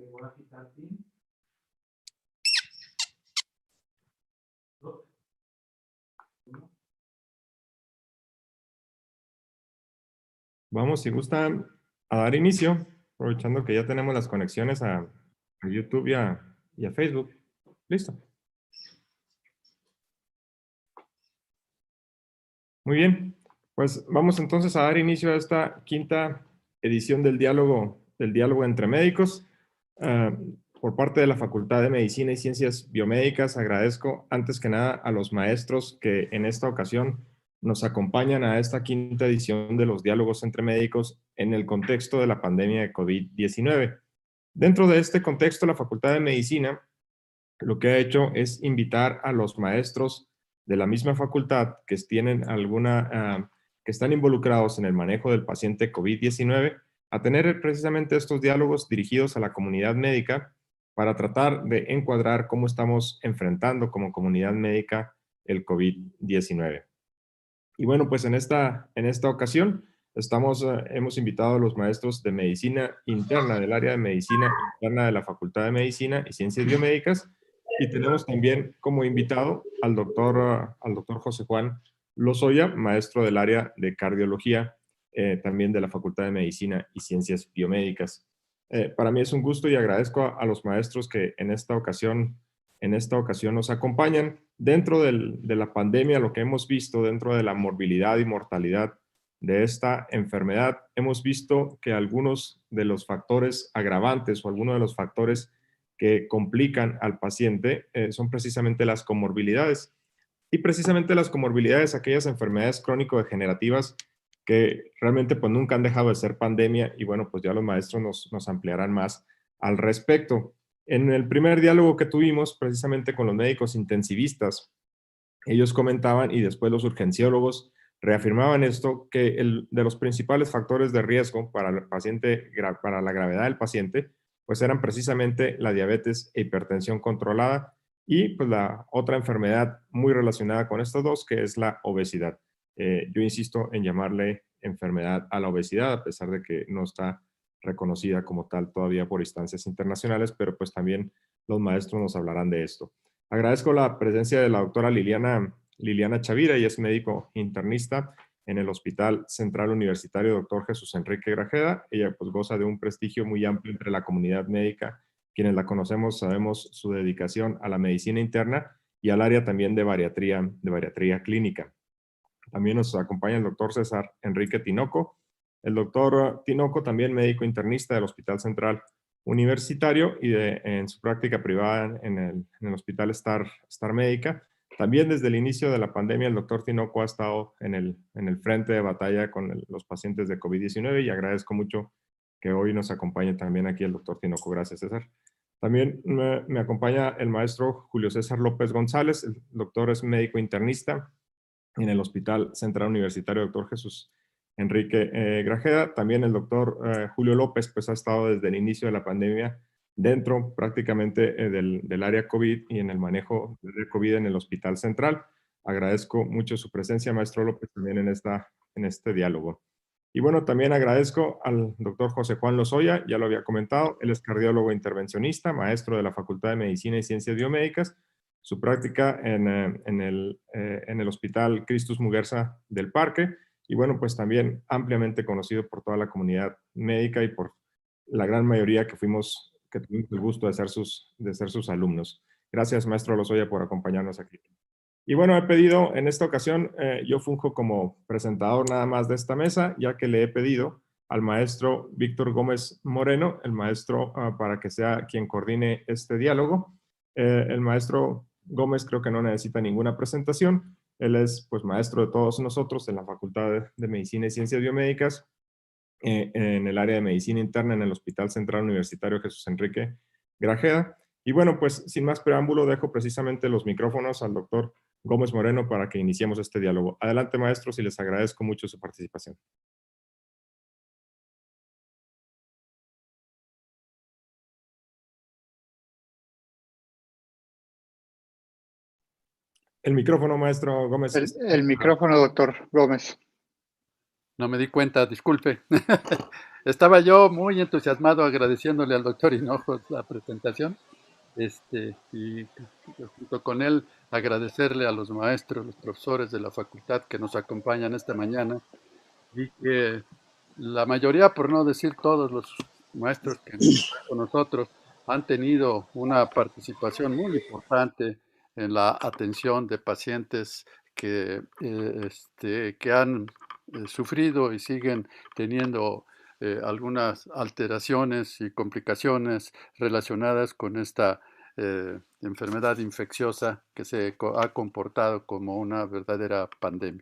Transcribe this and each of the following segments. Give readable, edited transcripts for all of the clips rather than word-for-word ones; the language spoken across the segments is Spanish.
voy a quitar aquí. Vamos, si gustan, a dar inicio, aprovechando que ya tenemos las conexiones a YouTube y a Facebook. Listo. Muy bien, pues vamos entonces a dar inicio a esta quinta edición del diálogo entre médicos. Por parte de la Facultad de Medicina y Ciencias Biomédicas, agradezco antes que nada a los maestros que en esta ocasión nos acompañan a esta quinta edición de los diálogos entre médicos en el contexto de la pandemia de COVID-19. Dentro de este contexto, la Facultad de Medicina lo que ha hecho es invitar a los maestros de la misma facultad que tienen que están involucrados en el manejo del paciente COVID-19 a tener precisamente estos diálogos dirigidos a la comunidad médica para tratar de encuadrar cómo estamos enfrentando como comunidad médica el COVID-19. Y bueno, pues en esta ocasión hemos invitado a los maestros de medicina interna, del área de medicina interna de la Facultad de Medicina y Ciencias Biomédicas, y tenemos también como invitado al doctor José Juan Lozoya, maestro del área de cardiología, también de la Facultad de Medicina y Ciencias Biomédicas. Para mí es un gusto y agradezco a los maestros que en esta ocasión nos acompañan. Dentro de la pandemia, lo que hemos visto dentro de la morbilidad y mortalidad de esta enfermedad, hemos visto que algunos de los factores agravantes o algunos de los factores que complican al paciente son precisamente las comorbilidades. Y precisamente las comorbilidades, aquellas enfermedades crónico-degenerativas que realmente pues nunca han dejado de ser pandemia, y bueno, pues ya los maestros nos ampliarán más al respecto. En el primer diálogo que tuvimos precisamente con los médicos intensivistas, ellos comentaban y después los urgenciólogos reafirmaban esto, que de los principales factores de riesgo para el paciente, para la gravedad del paciente, pues eran precisamente la diabetes e hipertensión controlada y pues la otra enfermedad muy relacionada con estos dos, que es la obesidad. Yo insisto en llamarle enfermedad a la obesidad, a pesar de que no está reconocida como tal todavía por instancias internacionales, pero pues también los maestros nos hablarán de esto. Agradezco la presencia de la doctora Liliana Chavira, ella es médico internista en el Hospital Central Universitario Dr. Jesús Enrique Grajeda. Ella pues goza de un prestigio muy amplio entre la comunidad médica. Quienes la conocemos sabemos su dedicación a la medicina interna y al área también de bariatría clínica. También nos acompaña el doctor César Enrique Tinoco. El doctor Tinoco, también médico internista del Hospital Central Universitario y en su práctica privada en el Hospital Star Médica. También desde el inicio de la pandemia, el doctor Tinoco ha estado en el frente de batalla con los pacientes de COVID-19 y agradezco mucho que hoy nos acompañe también aquí el doctor Tinoco. Gracias, César. También me acompaña el maestro Julio César López González. El doctor es médico internista en el Hospital Central Universitario Dr. Jesús Enrique Grajeda. También el doctor Julio López pues ha estado desde el inicio de la pandemia dentro prácticamente del área COVID y en el manejo de COVID en el Hospital Central. Agradezco mucho su presencia, maestro López, también en este diálogo. Y bueno, también agradezco al doctor José Juan Lozoya, ya lo había comentado, él es cardiólogo intervencionista, maestro de la Facultad de Medicina y Ciencias Biomédicas, su práctica en el Hospital Cristus Muguerza del Parque, y bueno, pues también ampliamente conocido por toda la comunidad médica y por la gran mayoría que tuvimos el gusto de ser sus alumnos. Gracias, maestro Lozoya, por acompañarnos aquí. Y bueno, he pedido en esta ocasión, yo funjo como presentador nada más de esta mesa, ya que le he pedido al maestro Víctor Gómez Moreno, el maestro para que sea quien coordine este diálogo. El maestro Gómez creo que no necesita ninguna presentación. Él es pues maestro de todos nosotros en la Facultad de Medicina y Ciencias Biomédicas, en el área de medicina interna en el Hospital Central Universitario Jesús Enrique Grajeda. Y bueno, pues sin más preámbulo, dejo precisamente los micrófonos al doctor Gómez Moreno para que iniciemos este diálogo. Adelante, maestros, y les agradezco mucho su participación. El micrófono, maestro Gómez. El micrófono, doctor Gómez. No me di cuenta, disculpe. Estaba yo muy entusiasmado agradeciéndole al doctor Hinojos la presentación, y junto con él agradecerle a los maestros, los profesores de la facultad que nos acompañan esta mañana y que la mayoría, por no decir todos los maestros que están con nosotros, han tenido una participación muy importante en la atención de pacientes que han sufrido y siguen teniendo algunas alteraciones y complicaciones relacionadas con esta enfermedad infecciosa que ha comportado como una verdadera pandemia.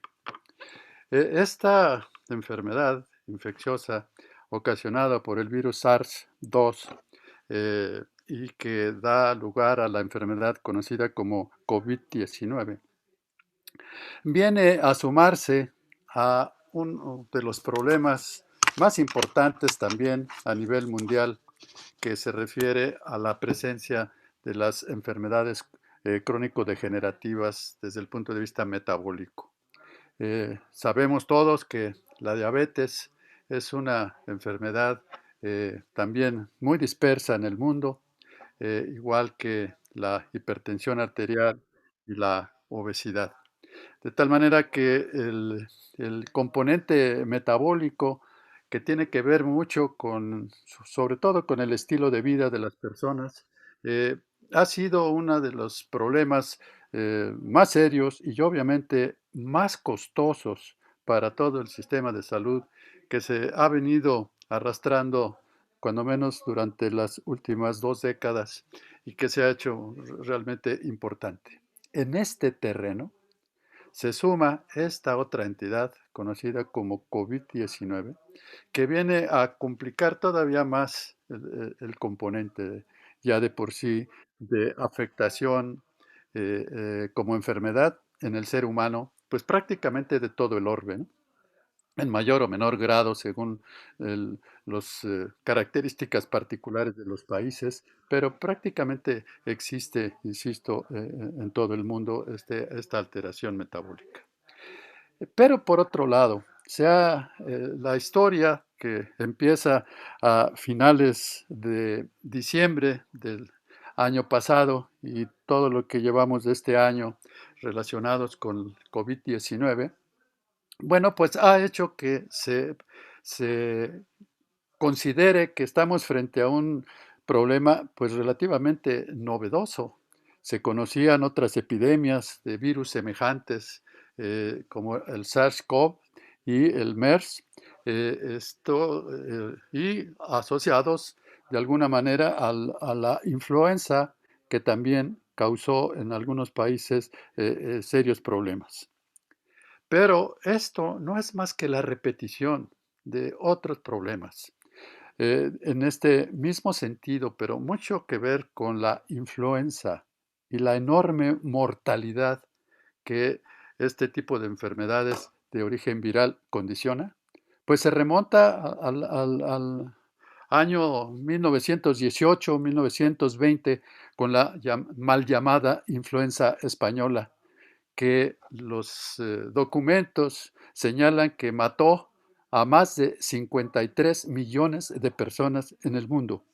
Esta enfermedad infecciosa ocasionada por el virus SARS-2 y que da lugar a la enfermedad conocida como COVID-19 viene a sumarse a uno de los problemas más importantes también a nivel mundial que se refiere a la presencia de las enfermedades crónico-degenerativas desde el punto de vista metabólico. Sabemos todos que la diabetes es una enfermedad también muy dispersa en el mundo, igual que la hipertensión arterial y la obesidad. De tal manera que el componente metabólico que tiene que ver mucho con, sobre todo con el estilo de vida de las personas, eh, ha sido uno de los problemas más serios y obviamente más costosos para todo el sistema de salud que se ha venido arrastrando cuando menos durante las últimas 2 décadas y que se ha hecho realmente importante. En este terreno, se suma esta otra entidad conocida como COVID-19, que viene a complicar todavía más el componente ya de por sí de afectación como enfermedad en el ser humano, pues prácticamente de todo el orbe, ¿no? En mayor o menor grado según las características particulares de los países, pero prácticamente existe, insisto, en todo el mundo esta alteración metabólica. Pero por otro lado, la historia que empieza a finales de diciembre del año pasado y todo lo que llevamos de este año relacionados con COVID-19, bueno, pues ha hecho que se considere que estamos frente a un problema pues relativamente novedoso. Se conocían otras epidemias de virus semejantes como el SARS-CoV y el MERS, y asociados de alguna manera a la influenza que también causó en algunos países serios problemas. Pero esto no es más que la repetición de otros problemas. En este mismo sentido, pero mucho que ver con la influenza y la enorme mortalidad que este tipo de enfermedades de origen viral condiciona, pues se remonta al año 1918-1920 con la mal llamada influenza española, que los documentos señalan que mató a más de 53 millones de personas en el mundo,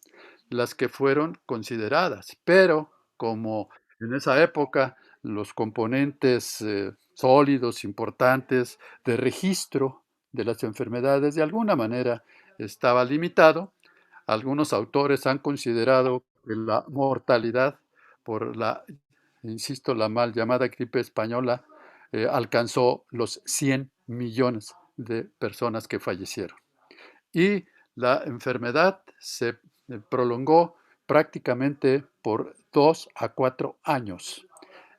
las que fueron consideradas. Pero como en esa época los componentes sólidos, importantes de registro de las enfermedades de alguna manera estaba limitado, algunos autores han considerado que la mortalidad por insisto, la mal llamada gripe española alcanzó los 100 millones de personas que fallecieron. Y la enfermedad se prolongó prácticamente por 2 a 4 años.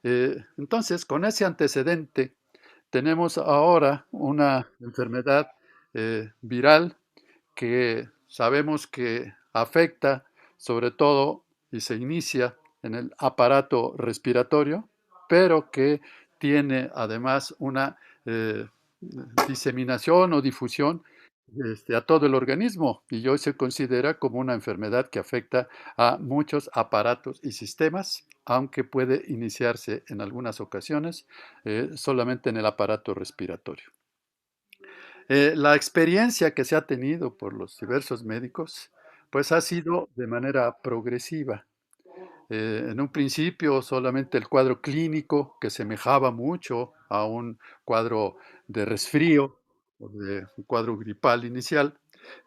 Entonces, con ese antecedente, tenemos ahora una enfermedad viral que sabemos que afecta sobre todo y se inicia en el aparato respiratorio, pero que tiene además una diseminación o difusión a todo el organismo y hoy se considera como una enfermedad que afecta a muchos aparatos y sistemas, aunque puede iniciarse en algunas ocasiones solamente en el aparato respiratorio. La experiencia que se ha tenido por los diversos médicos, pues ha sido de manera progresiva. En un principio solamente el cuadro clínico, que semejaba mucho a un cuadro de resfrío o de un cuadro gripal inicial,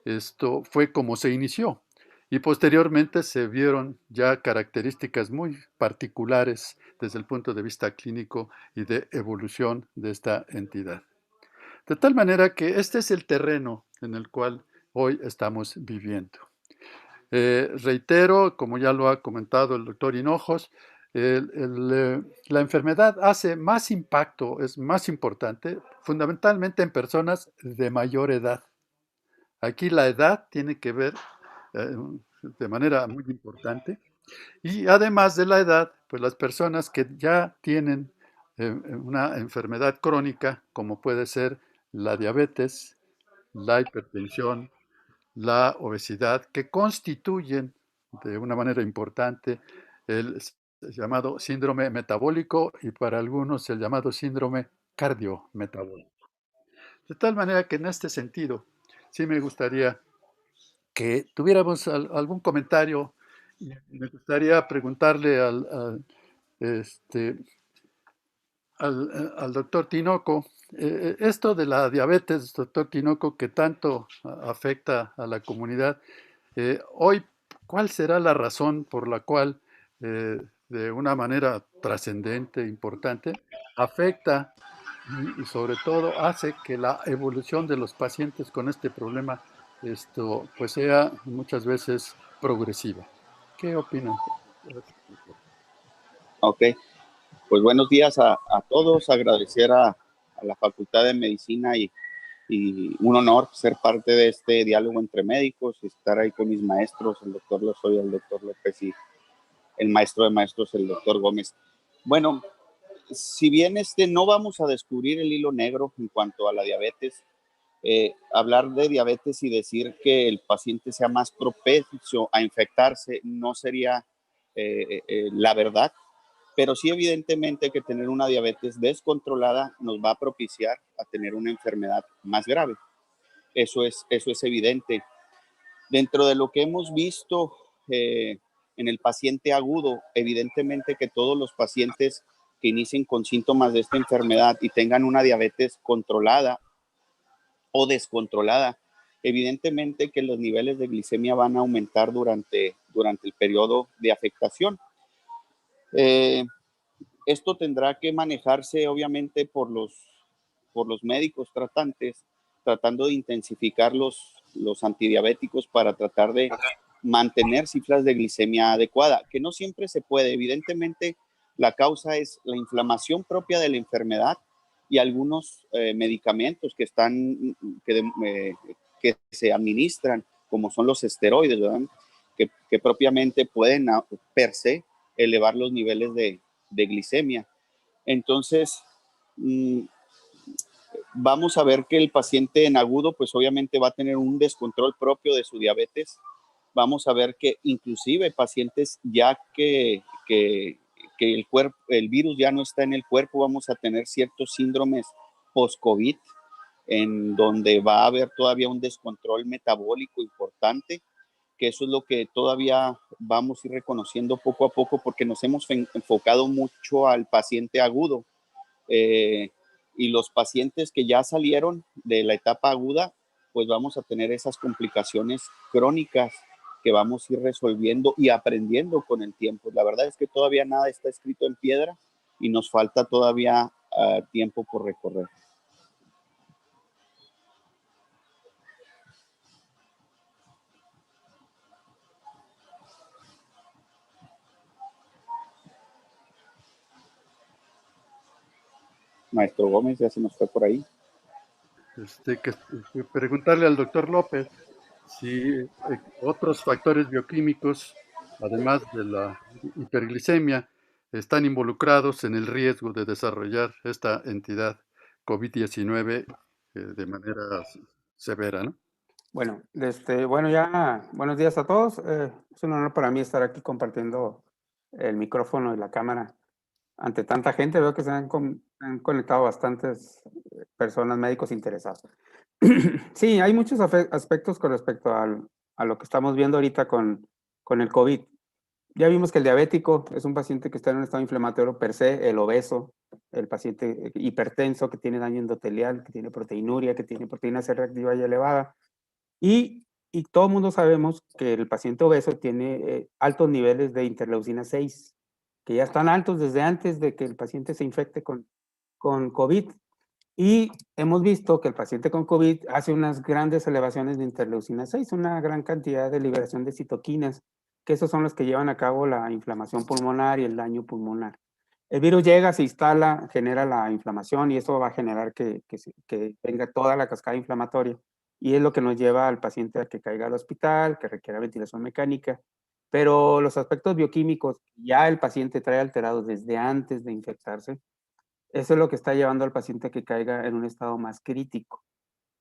esto fue como se inició. Y posteriormente se vieron ya características muy particulares desde el punto de vista clínico y de evolución de esta entidad. De tal manera que este es el terreno en el cual hoy estamos viviendo. Reitero, como ya lo ha comentado el doctor Hinojos, la enfermedad hace más impacto, es más importante, fundamentalmente en personas de mayor edad. Aquí la edad tiene que ver eh, de manera muy importante. Y además de la edad, pues las personas que ya tienen una enfermedad crónica, como puede ser la diabetes, la hipertensión, la obesidad, que constituyen de una manera importante el llamado síndrome metabólico y para algunos el llamado síndrome cardiometabólico. De tal manera que en este sentido, sí me gustaría que tuviéramos algún comentario. Y me gustaría preguntarle este, al doctor Tinoco, esto de la diabetes, doctor Tinoco, que tanto afecta a la comunidad, hoy, ¿cuál será la razón por la cual, de una manera trascendente, importante, afecta y sobre todo hace que la evolución de los pacientes con este problema pues sea muchas veces progresiva? ¿Qué opinan? Ok, pues buenos días a todos, agradecer a la Facultad de Medicina y un honor ser parte de este diálogo entre médicos y estar ahí con mis maestros, el doctor Lozoya, el doctor López y el maestro de maestros, el doctor Gómez. Bueno, si bien no vamos a descubrir el hilo negro en cuanto a la diabetes, hablar de diabetes y decir que el paciente sea más propenso a infectarse no sería la verdad, pero sí evidentemente que tener una diabetes descontrolada nos va a propiciar a tener una enfermedad más grave. Eso es evidente. Dentro de lo que hemos visto en el paciente agudo, evidentemente que todos los pacientes que inicien con síntomas de esta enfermedad y tengan una diabetes controlada o descontrolada, evidentemente que los niveles de glicemia van a aumentar durante el periodo de afectación. Eh, Esto tendrá que manejarse obviamente por los médicos tratantes, tratando de intensificar los antidiabéticos para tratar de mantener cifras de glicemia adecuada, que no siempre se puede. Evidentemente, la causa es la inflamación propia de la enfermedad y algunos medicamentos que se administran, como son los esteroides, ¿verdad? Que propiamente pueden per se elevar los niveles de glicemia. Entonces, mmm, vamos a ver que el paciente en agudo, pues obviamente va a tener un descontrol propio de su diabetes. Vamos a ver que inclusive pacientes ya que el virus ya no está en el cuerpo, vamos a tener ciertos síndromes post-COVID, en donde va a haber todavía un descontrol metabólico importante, que eso es lo que todavía vamos a ir reconociendo poco a poco porque nos hemos enfocado mucho al paciente agudo. Y los pacientes que ya salieron de la etapa aguda, pues vamos a tener esas complicaciones crónicas que vamos a ir resolviendo y aprendiendo con el tiempo. La verdad es que todavía nada está escrito en piedra y nos falta todavía tiempo por recorrer. Maestro Gómez ya se nos fue por ahí. Que preguntarle al doctor López si otros factores bioquímicos, además de la hiperglicemia, están involucrados en el riesgo de desarrollar esta entidad COVID-19 de manera severa, ¿no? Bueno, buenos días a todos. Es un honor para mí estar aquí compartiendo el micrófono y la cámara ante tanta gente. Veo que han conectado bastantes personas, médicos interesados. Sí, hay muchos aspectos con respecto a lo que estamos viendo ahorita con el COVID. Ya vimos que el diabético es un paciente que está en un estado inflamatorio per se, el obeso, el paciente hipertenso que tiene daño endotelial, que tiene proteinuria, que tiene proteína C reactiva y elevada. Y todo el mundo sabemos que el paciente obeso tiene altos niveles de interleucina 6, que ya están altos desde antes de que el paciente se infecte con COVID. Y hemos visto que el paciente con COVID hace unas grandes elevaciones de interleucina 6, una gran cantidad de liberación de citoquinas, que esos son los que llevan a cabo la inflamación pulmonar y el daño pulmonar. El virus llega, se instala, genera la inflamación y eso va a generar que tenga toda la cascada inflamatoria. Y es lo que nos lleva al paciente a que caiga al hospital, que requiera ventilación mecánica. Pero los aspectos bioquímicos ya el paciente trae alterados desde antes de infectarse. Eso es lo que está llevando al paciente a que caiga en un estado más crítico,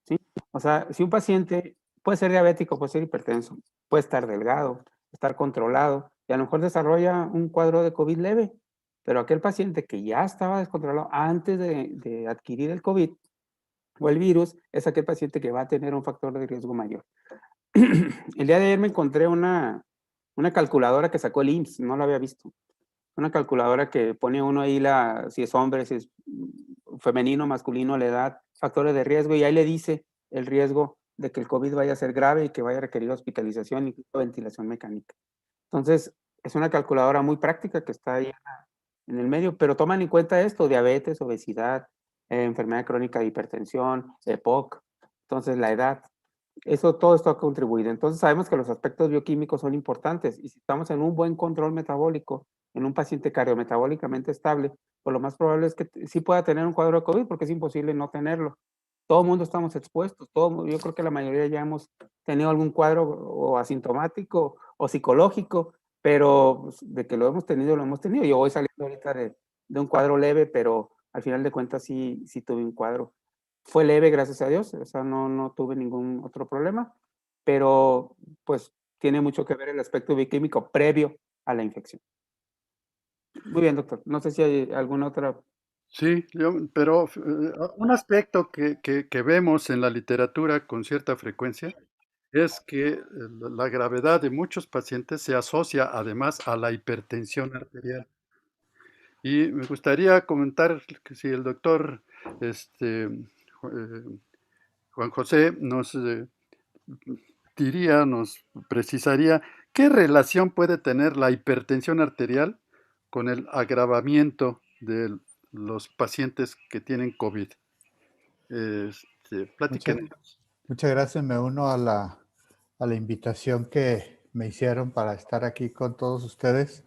¿sí? O sea, si un paciente puede ser diabético, puede ser hipertenso, puede estar delgado, estar controlado, y a lo mejor desarrolla un cuadro de COVID leve, pero aquel paciente que ya estaba descontrolado antes de adquirir el COVID o el virus, es aquel paciente que va a tener un factor de riesgo mayor. El día de ayer me encontré una calculadora que sacó el IMSS, no la había visto. Una calculadora que pone uno ahí si es hombre, si es femenino, masculino, la edad, factores de riesgo, y ahí le dice el riesgo de que el COVID vaya a ser grave y que vaya a requerir hospitalización, incluso ventilación mecánica. Entonces, es una calculadora muy práctica que está ahí en el medio, pero toman en cuenta esto: diabetes, obesidad, enfermedad crónica de hipertensión, EPOC, entonces la edad. Eso, todo esto ha contribuido. Entonces sabemos que los aspectos bioquímicos son importantes y si estamos en un buen control metabólico, en un paciente cardiometabólicamente estable, pues lo más probable es que sí pueda tener un cuadro de COVID porque es imposible no tenerlo. Todo el mundo estamos expuestos, yo creo que la mayoría ya hemos tenido algún cuadro o asintomático o psicológico, pero pues, de que lo hemos tenido, lo hemos tenido. Yo voy saliendo ahorita de un cuadro leve, pero al final de cuentas sí tuve un cuadro. Fue leve, gracias a Dios, o sea, no tuve ningún otro problema, pero pues tiene mucho que ver el aspecto bioquímico previo a la infección. Muy bien, doctor. No sé si hay alguna otra. Sí, pero un aspecto que vemos en la literatura con cierta frecuencia es que la gravedad de muchos pacientes se asocia además a la hipertensión arterial. Y me gustaría comentar que si el doctor Juan José nos nos precisaría qué relación puede tener la hipertensión arterial con el agravamiento de los pacientes que tienen COVID. Platíquenos. Muchas gracias. Me uno a la invitación que me hicieron para estar aquí con todos ustedes.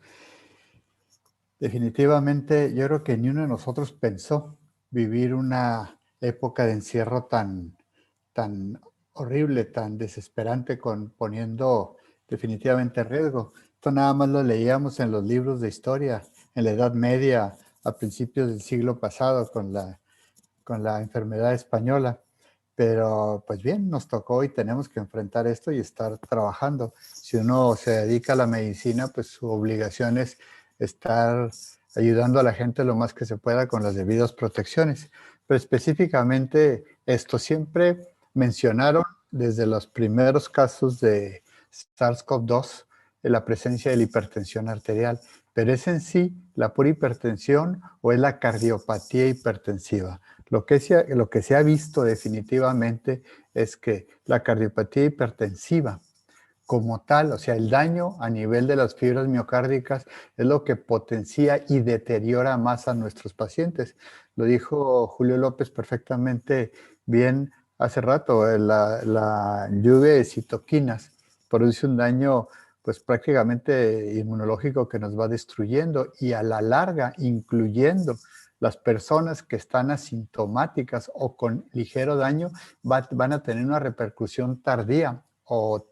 Definitivamente, yo creo que ni uno de nosotros pensó vivir una época de encierro tan horrible, tan desesperante, poniendo definitivamente en riesgo. Esto nada más lo leíamos en los libros de historia, en la Edad Media, a principios del siglo pasado, con la enfermedad española. Pero pues bien, nos tocó y tenemos que enfrentar esto y estar trabajando. Si uno se dedica a la medicina, pues su obligación es estar ayudando a la gente lo más que se pueda con las debidas protecciones. Pero específicamente esto siempre mencionaron desde los primeros casos de SARS-CoV-2 la presencia de la hipertensión arterial. Pero ¿es en sí la pura hipertensión o es la cardiopatía hipertensiva? Lo que se ha visto definitivamente es que la cardiopatía hipertensiva como tal, o sea, el daño a nivel de las fibras miocárdicas es lo que potencia y deteriora más a nuestros pacientes. Lo dijo Julio López perfectamente bien hace rato, la lluvia de citoquinas produce un daño pues prácticamente inmunológico que nos va destruyendo y a la larga, incluyendo las personas que están asintomáticas o con ligero daño, van a tener una repercusión tardía o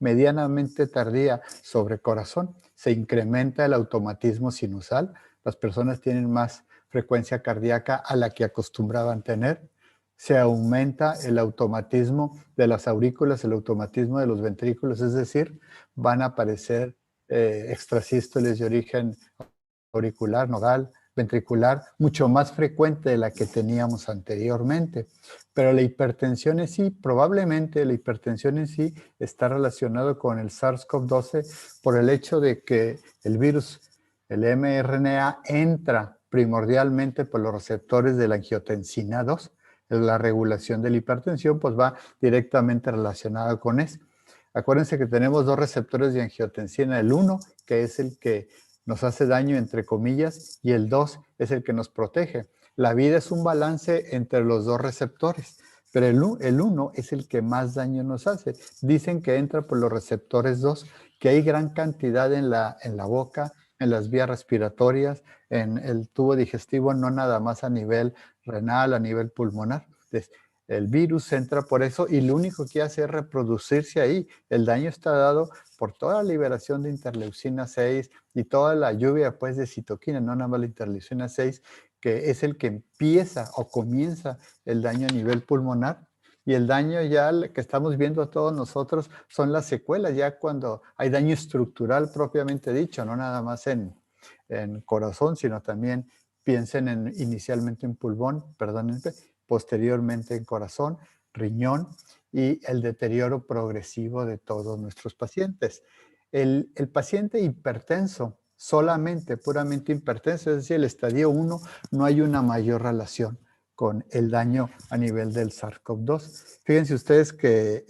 medianamente tardía sobre corazón. Se incrementa el automatismo sinusal, las personas tienen más frecuencia cardíaca a la que acostumbraban tener, se aumenta el automatismo de las aurículas, el automatismo de los ventrículos, es decir, van a aparecer extrasístoles de origen auricular, nodal, ventricular mucho más frecuente de la que teníamos anteriormente. Pero la hipertensión en sí, probablemente la hipertensión en sí está relacionado con el SARS-CoV-2 por el hecho de que el virus, el mRNA, entra primordialmente por los receptores de la angiotensina 2. La regulación de la hipertensión pues va directamente relacionada con eso. Acuérdense que tenemos dos receptores de angiotensina, el 1, que es el que nos hace daño, entre comillas, y el 2 es el que nos protege. La vida es un balance entre los dos receptores, pero el 1 es el que más daño nos hace. Dicen que entra por los receptores 2, que hay gran cantidad en la boca, en las vías respiratorias, en el tubo digestivo, no nada más a nivel renal, a nivel pulmonar. Entonces, el virus entra por eso y lo único que hace es reproducirse ahí. El daño está dado por toda la liberación de interleucina 6 y toda la lluvia pues, de citoquina, no nada más la interleucina 6, que es el que empieza o comienza el daño a nivel pulmonar. Y el daño ya que estamos viendo todos nosotros son las secuelas, ya cuando hay daño estructural propiamente dicho, no nada más en corazón, sino también piensen inicialmente en pulmón, perdónenme, posteriormente en corazón, riñón y el deterioro progresivo de todos nuestros pacientes. El paciente hipertenso, solamente, puramente hipertenso, es decir, el estadio 1, no hay una mayor relación con el daño a nivel del SARS-CoV-2. Fíjense ustedes que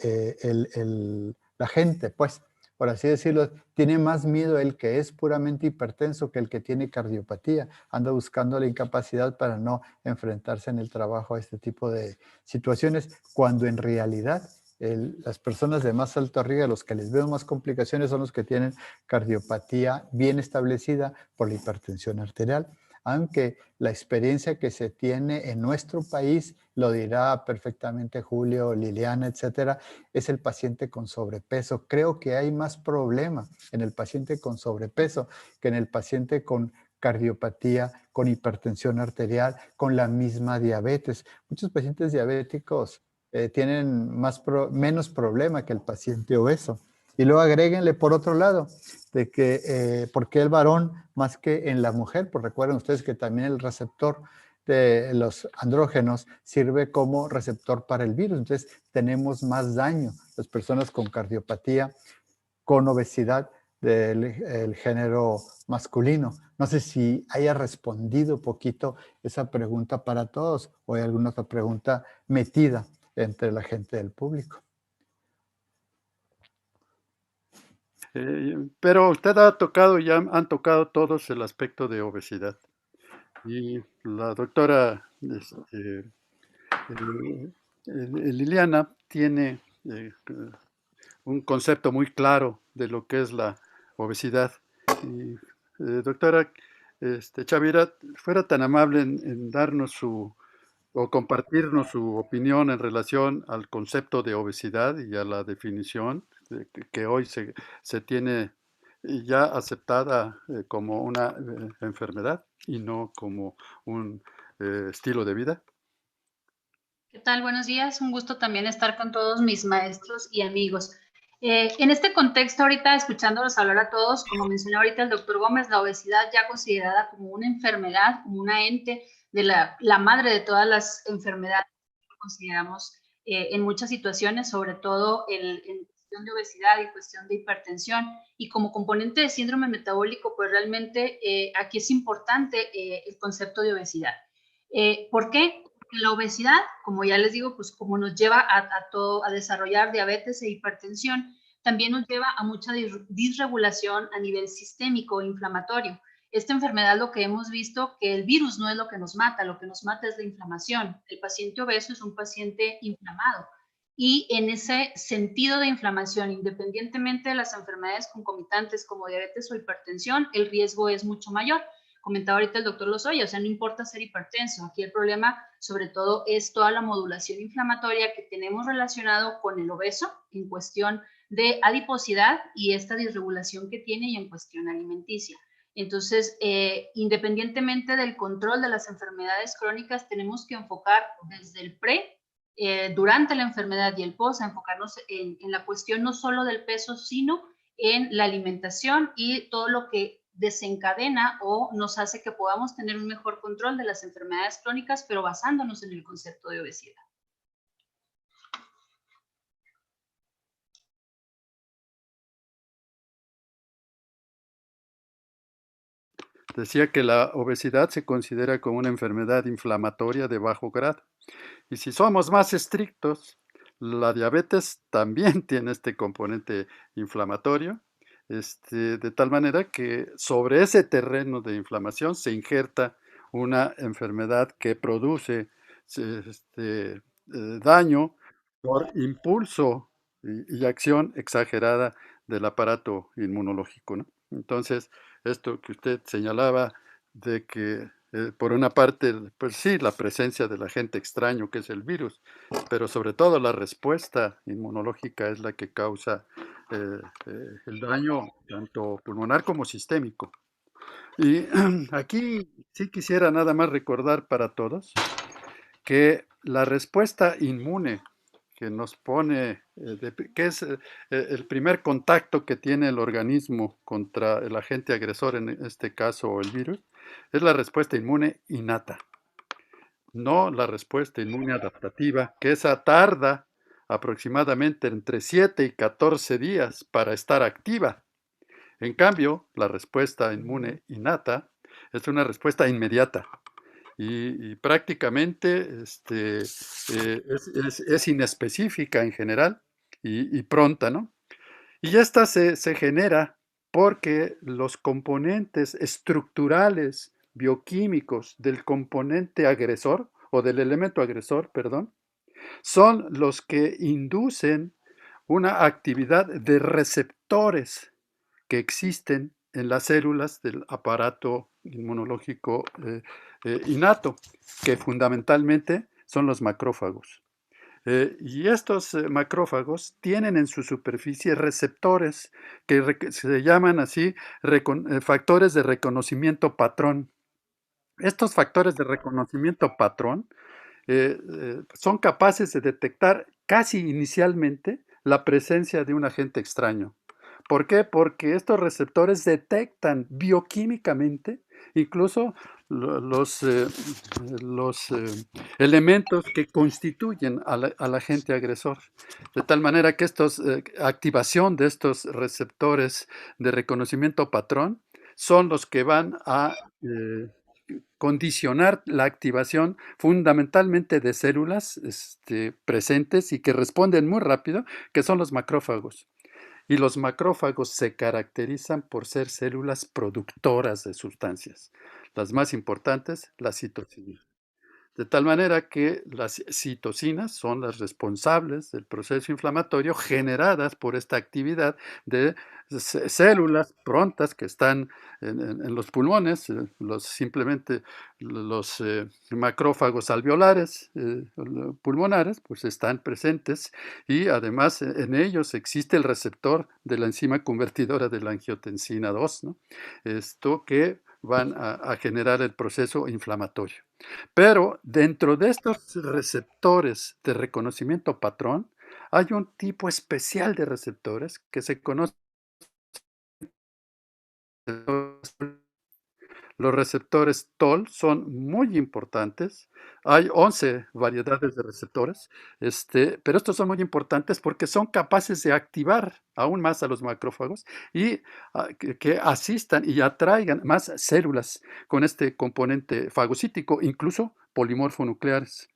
la gente, pues, por así decirlo, tiene más miedo el que es puramente hipertenso que el que tiene cardiopatía. Anda buscando la incapacidad para no enfrentarse en el trabajo a este tipo de situaciones, cuando en realidad las personas de más alto riesgo, los que les veo más complicaciones, son los que tienen cardiopatía bien establecida por la hipertensión arterial. Aunque la experiencia que se tiene en nuestro país, lo dirá perfectamente Julio, Liliana, etcétera, es el paciente con sobrepeso. Creo que hay más problema en el paciente con sobrepeso que en el paciente con cardiopatía, con hipertensión arterial, con la misma diabetes. Muchos pacientes diabéticos tienen menos problema que el paciente obeso. Y luego agréguenle por otro lado, de que ¿por qué el varón más que en la mujer? Pues recuerden ustedes que también el receptor de los andrógenos sirve como receptor para el virus. Entonces tenemos más daño las personas con cardiopatía, con obesidad del género masculino. No sé si haya respondido poquito esa pregunta para todos o hay alguna otra pregunta metida entre la gente del público. Pero usted ha tocado, ya han tocado todos el aspecto de obesidad. Y la doctora Liliana tiene un concepto muy claro de lo que es la obesidad. Y, doctora Chavira, fuera tan amable en darnos o compartirnos su opinión en relación al concepto de obesidad y a la definición que hoy se tiene ya aceptada como una enfermedad y no como un estilo de vida. ¿Qué tal? Buenos días. Un gusto también estar con todos mis maestros y amigos. En este contexto, ahorita escuchándolos hablar a todos, como mencionó ahorita el doctor Gómez, la obesidad ya considerada como una enfermedad, como una ente de la madre de todas las enfermedades que consideramos en muchas situaciones, sobre todo en cuestión de obesidad y cuestión de hipertensión. Y como componente de síndrome metabólico, pues realmente aquí es importante el concepto de obesidad. ¿Por qué? La obesidad, como ya les digo, pues como nos lleva a desarrollar diabetes e hipertensión, también nos lleva a mucha disregulación a nivel sistémico e inflamatorio. Esta enfermedad lo que hemos visto que el virus no es lo que nos mata es la inflamación. El paciente obeso es un paciente inflamado y en ese sentido de inflamación, independientemente de las enfermedades concomitantes como diabetes o hipertensión, el riesgo es mucho mayor. Comentaba ahorita el doctor Lozoya, o sea, no importa ser hipertenso, aquí el problema sobre todo es toda la modulación inflamatoria que tenemos relacionado con el obeso en cuestión de adiposidad y esta disregulación que tiene y en cuestión alimenticia. Entonces, independientemente del control de las enfermedades crónicas, tenemos que enfocar desde el durante la enfermedad y el post, a enfocarnos en la cuestión no solo del peso, sino en la alimentación y todo lo que desencadena o nos hace que podamos tener un mejor control de las enfermedades crónicas, pero basándonos en el concepto de obesidad. Decía que la obesidad se considera como una enfermedad inflamatoria de bajo grado. Y si somos más estrictos, la diabetes también tiene este componente inflamatorio, de tal manera que sobre ese terreno de inflamación se injerta una enfermedad que produce daño por impulso y acción exagerada del aparato inmunológico, ¿no? Entonces, esto que usted señalaba de que por una parte, pues sí, la presencia del agente extraño que es el virus, pero sobre todo la respuesta inmunológica es la que causa el daño tanto pulmonar como sistémico. Y aquí sí quisiera nada más recordar para todos que la respuesta inmune que nos pone, que es el primer contacto que tiene el organismo contra el agente agresor, en este caso el virus, es la respuesta inmune innata, no la respuesta inmune adaptativa, que esa tarda aproximadamente entre 7 y 14 días para estar activa. En cambio, la respuesta inmune innata es una respuesta inmediata. Y prácticamente es inespecífica en general y pronta, ¿no? Y esta se genera porque los componentes estructurales bioquímicos del componente agresor, o del elemento agresor, perdón, son los que inducen una actividad de receptores que existen en las células del aparato inmunológico innato, que fundamentalmente son los macrófagos. Y estos macrófagos tienen en su superficie receptores que se llaman así factores de reconocimiento patrón. Estos factores de reconocimiento patrón son capaces de detectar casi inicialmente la presencia de un agente extraño. ¿Por qué? Porque estos receptores detectan bioquímicamente incluso los elementos que constituyen al agente agresor. De tal manera que activación de estos receptores de reconocimiento patrón son los que van a condicionar la activación fundamentalmente de células presentes y que responden muy rápido, que son los macrófagos. Y los macrófagos se caracterizan por ser células productoras de sustancias. Las más importantes, las citocinas. De tal manera que las citocinas son las responsables del proceso inflamatorio generadas por esta actividad de células prontas que están en los pulmones, simplemente los macrófagos alveolares pulmonares, pues están presentes y además en ellos existe el receptor de la enzima convertidora de la angiotensina 2, ¿no? Esto que van a generar el proceso inflamatorio. Pero dentro de estos receptores de reconocimiento patrón, hay un tipo especial de receptores que se conoce. Los receptores TOL son muy importantes. Hay 11 variedades de receptores, pero estos son muy importantes porque son capaces de activar aún más a los macrófagos y que asistan y atraigan más células con este componente fagocítico, incluso polimorfonucleares.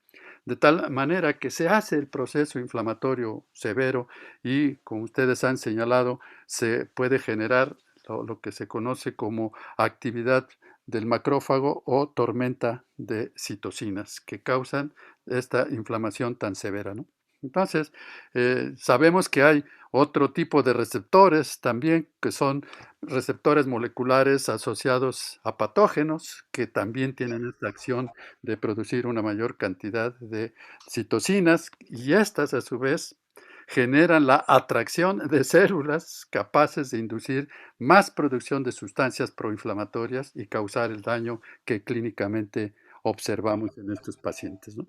De tal manera que se hace el proceso inflamatorio severo y, como ustedes han señalado, se puede generar lo que se conoce como actividad del macrófago o tormenta de citocinas que causan esta inflamación tan severa, ¿no? Entonces, sabemos que hay otro tipo de receptores también, que son receptores moleculares asociados a patógenos, que también tienen esta acción de producir una mayor cantidad de citocinas, y estas a su vez generan la atracción de células capaces de inducir más producción de sustancias proinflamatorias y causar el daño que clínicamente observamos en estos pacientes, ¿no?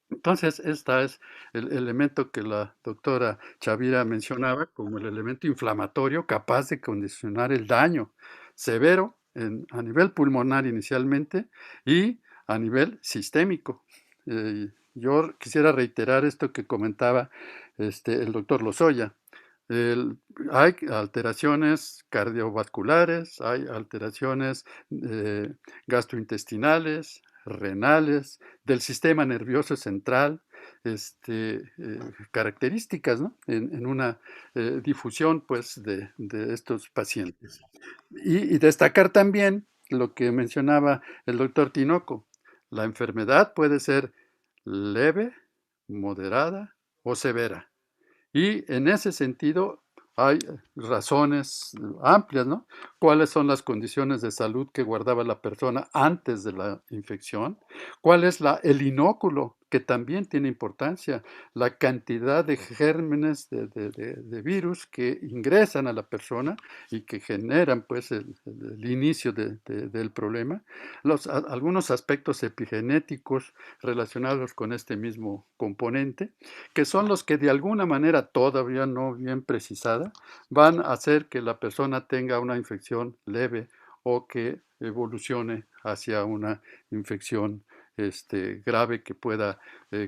Entonces, este es el elemento que la doctora Chavira mencionaba como el elemento inflamatorio capaz de condicionar el daño. severo a nivel pulmonar inicialmente y a nivel sistémico. Yo quisiera reiterar esto que comentaba el doctor Lozoya. Hay alteraciones cardiovasculares, hay alteraciones gastrointestinales, renales, del sistema nervioso central, características, ¿no? en una difusión pues, de estos pacientes. Y destacar también lo que mencionaba el doctor Tinoco. La enfermedad puede ser leve, moderada o severa. Y en ese sentido hay razones amplias, ¿no? ¿Cuáles son las condiciones de salud que guardaba la persona antes de la infección? ¿Cuál es el inóculo, que también tiene importancia? La cantidad de gérmenes de virus que ingresan a la persona y que generan pues el inicio del problema. Algunos aspectos epigenéticos relacionados con este mismo componente, que son los que de alguna manera todavía no bien precisada van a hacer que la persona tenga una infección leve o que evolucione hacia una infección grave que pueda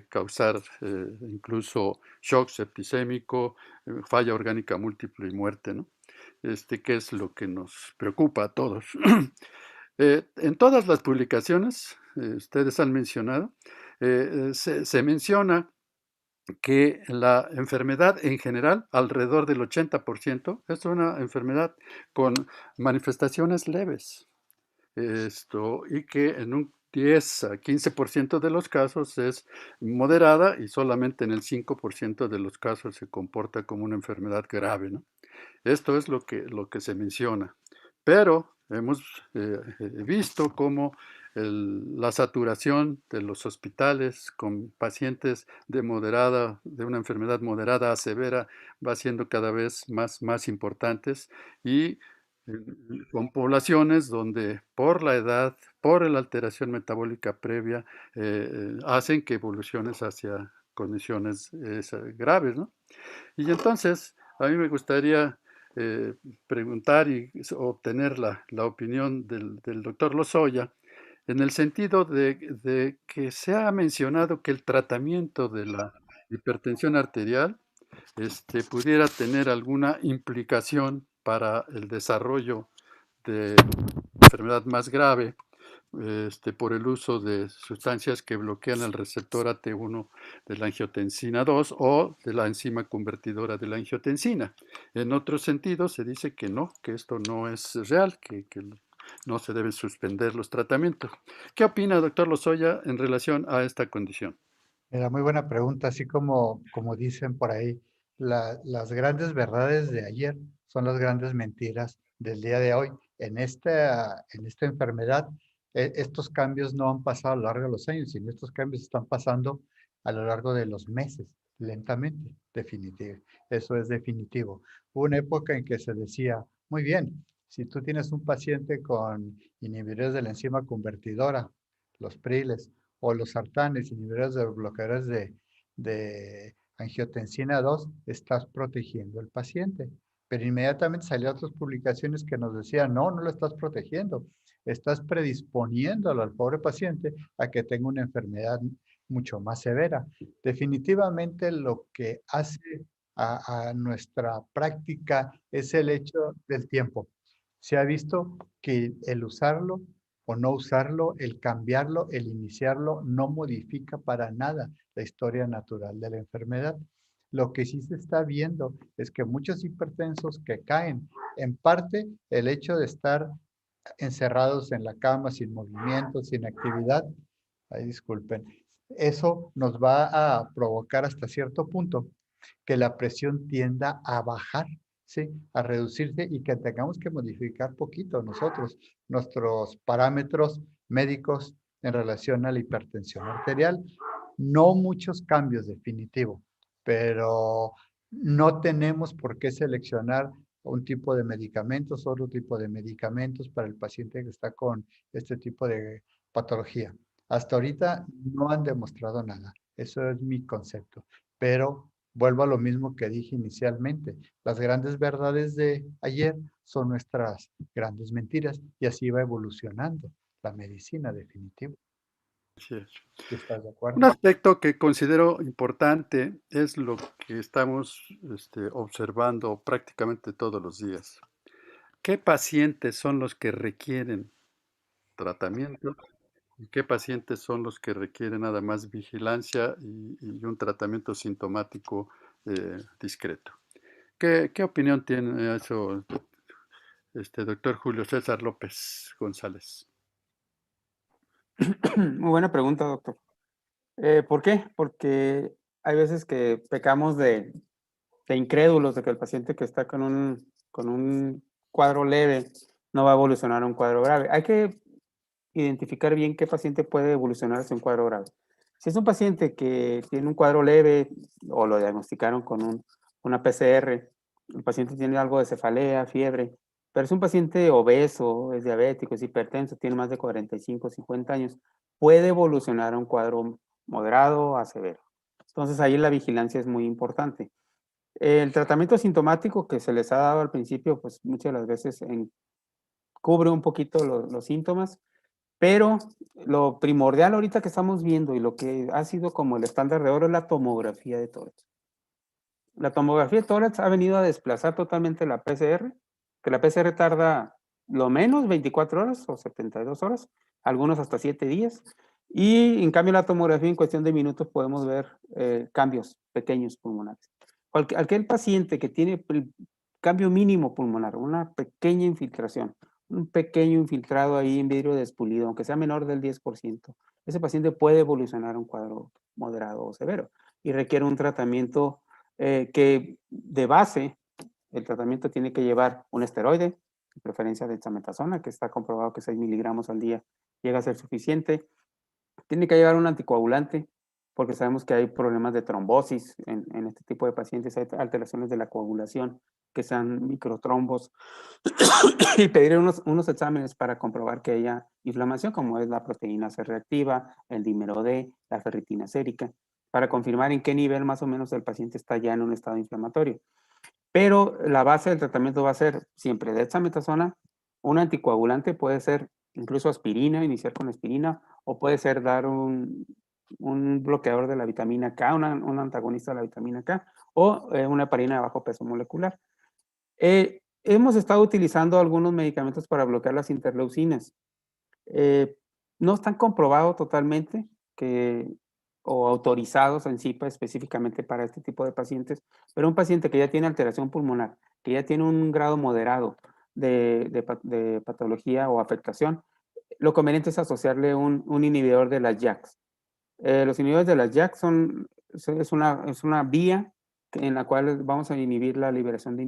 causar incluso shock septicémico, falla orgánica múltiple y muerte, ¿no? Que es lo que nos preocupa a todos. En todas las publicaciones, ustedes han mencionado, se menciona que la enfermedad en general, alrededor del 80%, es una enfermedad con manifestaciones leves. Y que en un 10 a 15% de los casos es moderada y solamente en el 5% de los casos se comporta como una enfermedad grave, ¿no? Esto es lo que se menciona. Pero hemos visto cómo la saturación de los hospitales con pacientes de una enfermedad moderada a severa va siendo cada vez más importantes y con poblaciones donde por la edad, por la alteración metabólica previa, hacen que evoluciones hacia condiciones graves, ¿no? Y entonces, a mí me gustaría preguntar y obtener la opinión del doctor Lozoya, en el sentido de que se ha mencionado que el tratamiento de la hipertensión arterial pudiera tener alguna implicación para el desarrollo de enfermedad más grave, por el uso de sustancias que bloquean el receptor AT1 de la angiotensina 2 o de la enzima convertidora de la angiotensina. En otro sentido, se dice que no, que esto no es real, que no se deben suspender los tratamientos. ¿Qué opina, doctor Lozoya, en relación a esta condición? Era muy buena pregunta, así como dicen por ahí, las grandes verdades de ayer son las grandes mentiras del día de hoy. En esta enfermedad, estos cambios no han pasado a lo largo de los años, sino estos cambios están pasando a lo largo de los meses, lentamente, definitivo. Eso es definitivo. Hubo una época en que se decía, muy bien, si tú tienes un paciente con inhibidores de la enzima convertidora, los priles, o los sartanes, inhibidores de bloqueadores de angiotensina 2, estás protegiendo al paciente. Pero inmediatamente salieron otras publicaciones que nos decían, no lo estás protegiendo, estás predisponiéndolo al pobre paciente a que tenga una enfermedad mucho más severa. Definitivamente lo que hace a nuestra práctica es el hecho del tiempo. Se ha visto que el usarlo o no usarlo, el cambiarlo, el iniciarlo, no modifica para nada la historia natural de la enfermedad. Lo que sí se está viendo es que muchos hipertensos que caen, en parte el hecho de estar encerrados en la cama, sin movimiento, sin actividad, ay, disculpen, eso nos va a provocar hasta cierto punto que la presión tienda a bajar, ¿sí? A reducirse y que tengamos que modificar poquito nosotros nuestros parámetros médicos en relación a la hipertensión arterial. No muchos cambios definitivos, pero no tenemos por qué seleccionar un tipo de medicamentos, otro tipo de medicamentos para el paciente que está con este tipo de patología. Hasta ahorita no han demostrado nada. Eso es mi concepto. Pero vuelvo a lo mismo que dije inicialmente. Las grandes verdades de ayer son nuestras grandes mentiras y así va evolucionando la medicina, definitivo. Así es. ¿Estás de Un acuerdo? aspecto que considero importante es lo que estamos observando prácticamente todos los días. ¿Qué pacientes son los que requieren tratamiento y qué pacientes son los que requieren nada más vigilancia y un tratamiento sintomático discreto? ¿Qué opinión tiene eso, doctor Julio César López González? Muy buena pregunta, doctor. ¿Por qué? Porque hay veces que pecamos de incrédulos de que el paciente que está con un cuadro leve no va a evolucionar a un cuadro grave. Hay que identificar bien qué paciente puede evolucionar hacia un cuadro grave. Si es un paciente que tiene un cuadro leve o lo diagnosticaron con una PCR, el paciente tiene algo de cefalea, fiebre, pero es un paciente obeso, es diabético, es hipertenso, tiene más de 45, 50 años, puede evolucionar a un cuadro moderado a severo. Entonces ahí la vigilancia es muy importante. El tratamiento sintomático que se les ha dado al principio, pues muchas de las veces cubre un poquito los síntomas, pero lo primordial ahorita que estamos viendo y lo que ha sido como el estándar de oro es la tomografía de tórax. La tomografía de tórax ha venido a desplazar totalmente la PCR, que la PCR tarda lo menos 24 horas o 72 horas, algunos hasta 7 días, y en cambio la tomografía en cuestión de minutos podemos ver cambios pequeños pulmonares. Aquel paciente que tiene el cambio mínimo pulmonar, una pequeña infiltración, un pequeño infiltrado ahí en vidrio despulido, aunque sea menor del 10%, ese paciente puede evolucionar a un cuadro moderado o severo y requiere un tratamiento que de base el tratamiento tiene que llevar un esteroide, de preferencia de dexametasona, que está comprobado que 6 miligramos al día llega a ser suficiente. Tiene que llevar un anticoagulante, porque sabemos que hay problemas de trombosis en este tipo de pacientes, hay alteraciones de la coagulación, que sean microtrombos, y pedir unos exámenes para comprobar que haya inflamación, como es la proteína C reactiva, el dímero D, la ferritina sérica, para confirmar en qué nivel más o menos el paciente está ya en un estado inflamatorio. Pero la base del tratamiento va a ser siempre dexametasona, un anticoagulante, puede ser incluso aspirina, iniciar con aspirina, o puede ser dar un bloqueador de la vitamina K, un antagonista de la vitamina K, o una heparina de bajo peso molecular. Hemos estado utilizando algunos medicamentos para bloquear las interleucinas. No están comprobados totalmente o autorizados en CIPA específicamente para este tipo de pacientes, pero un paciente que ya tiene alteración pulmonar, que ya tiene un grado moderado de patología o afectación, lo conveniente es asociarle un inhibidor de las JAKs. Los inhibidores de las JAK es una vía en la cual vamos a inhibir la liberación de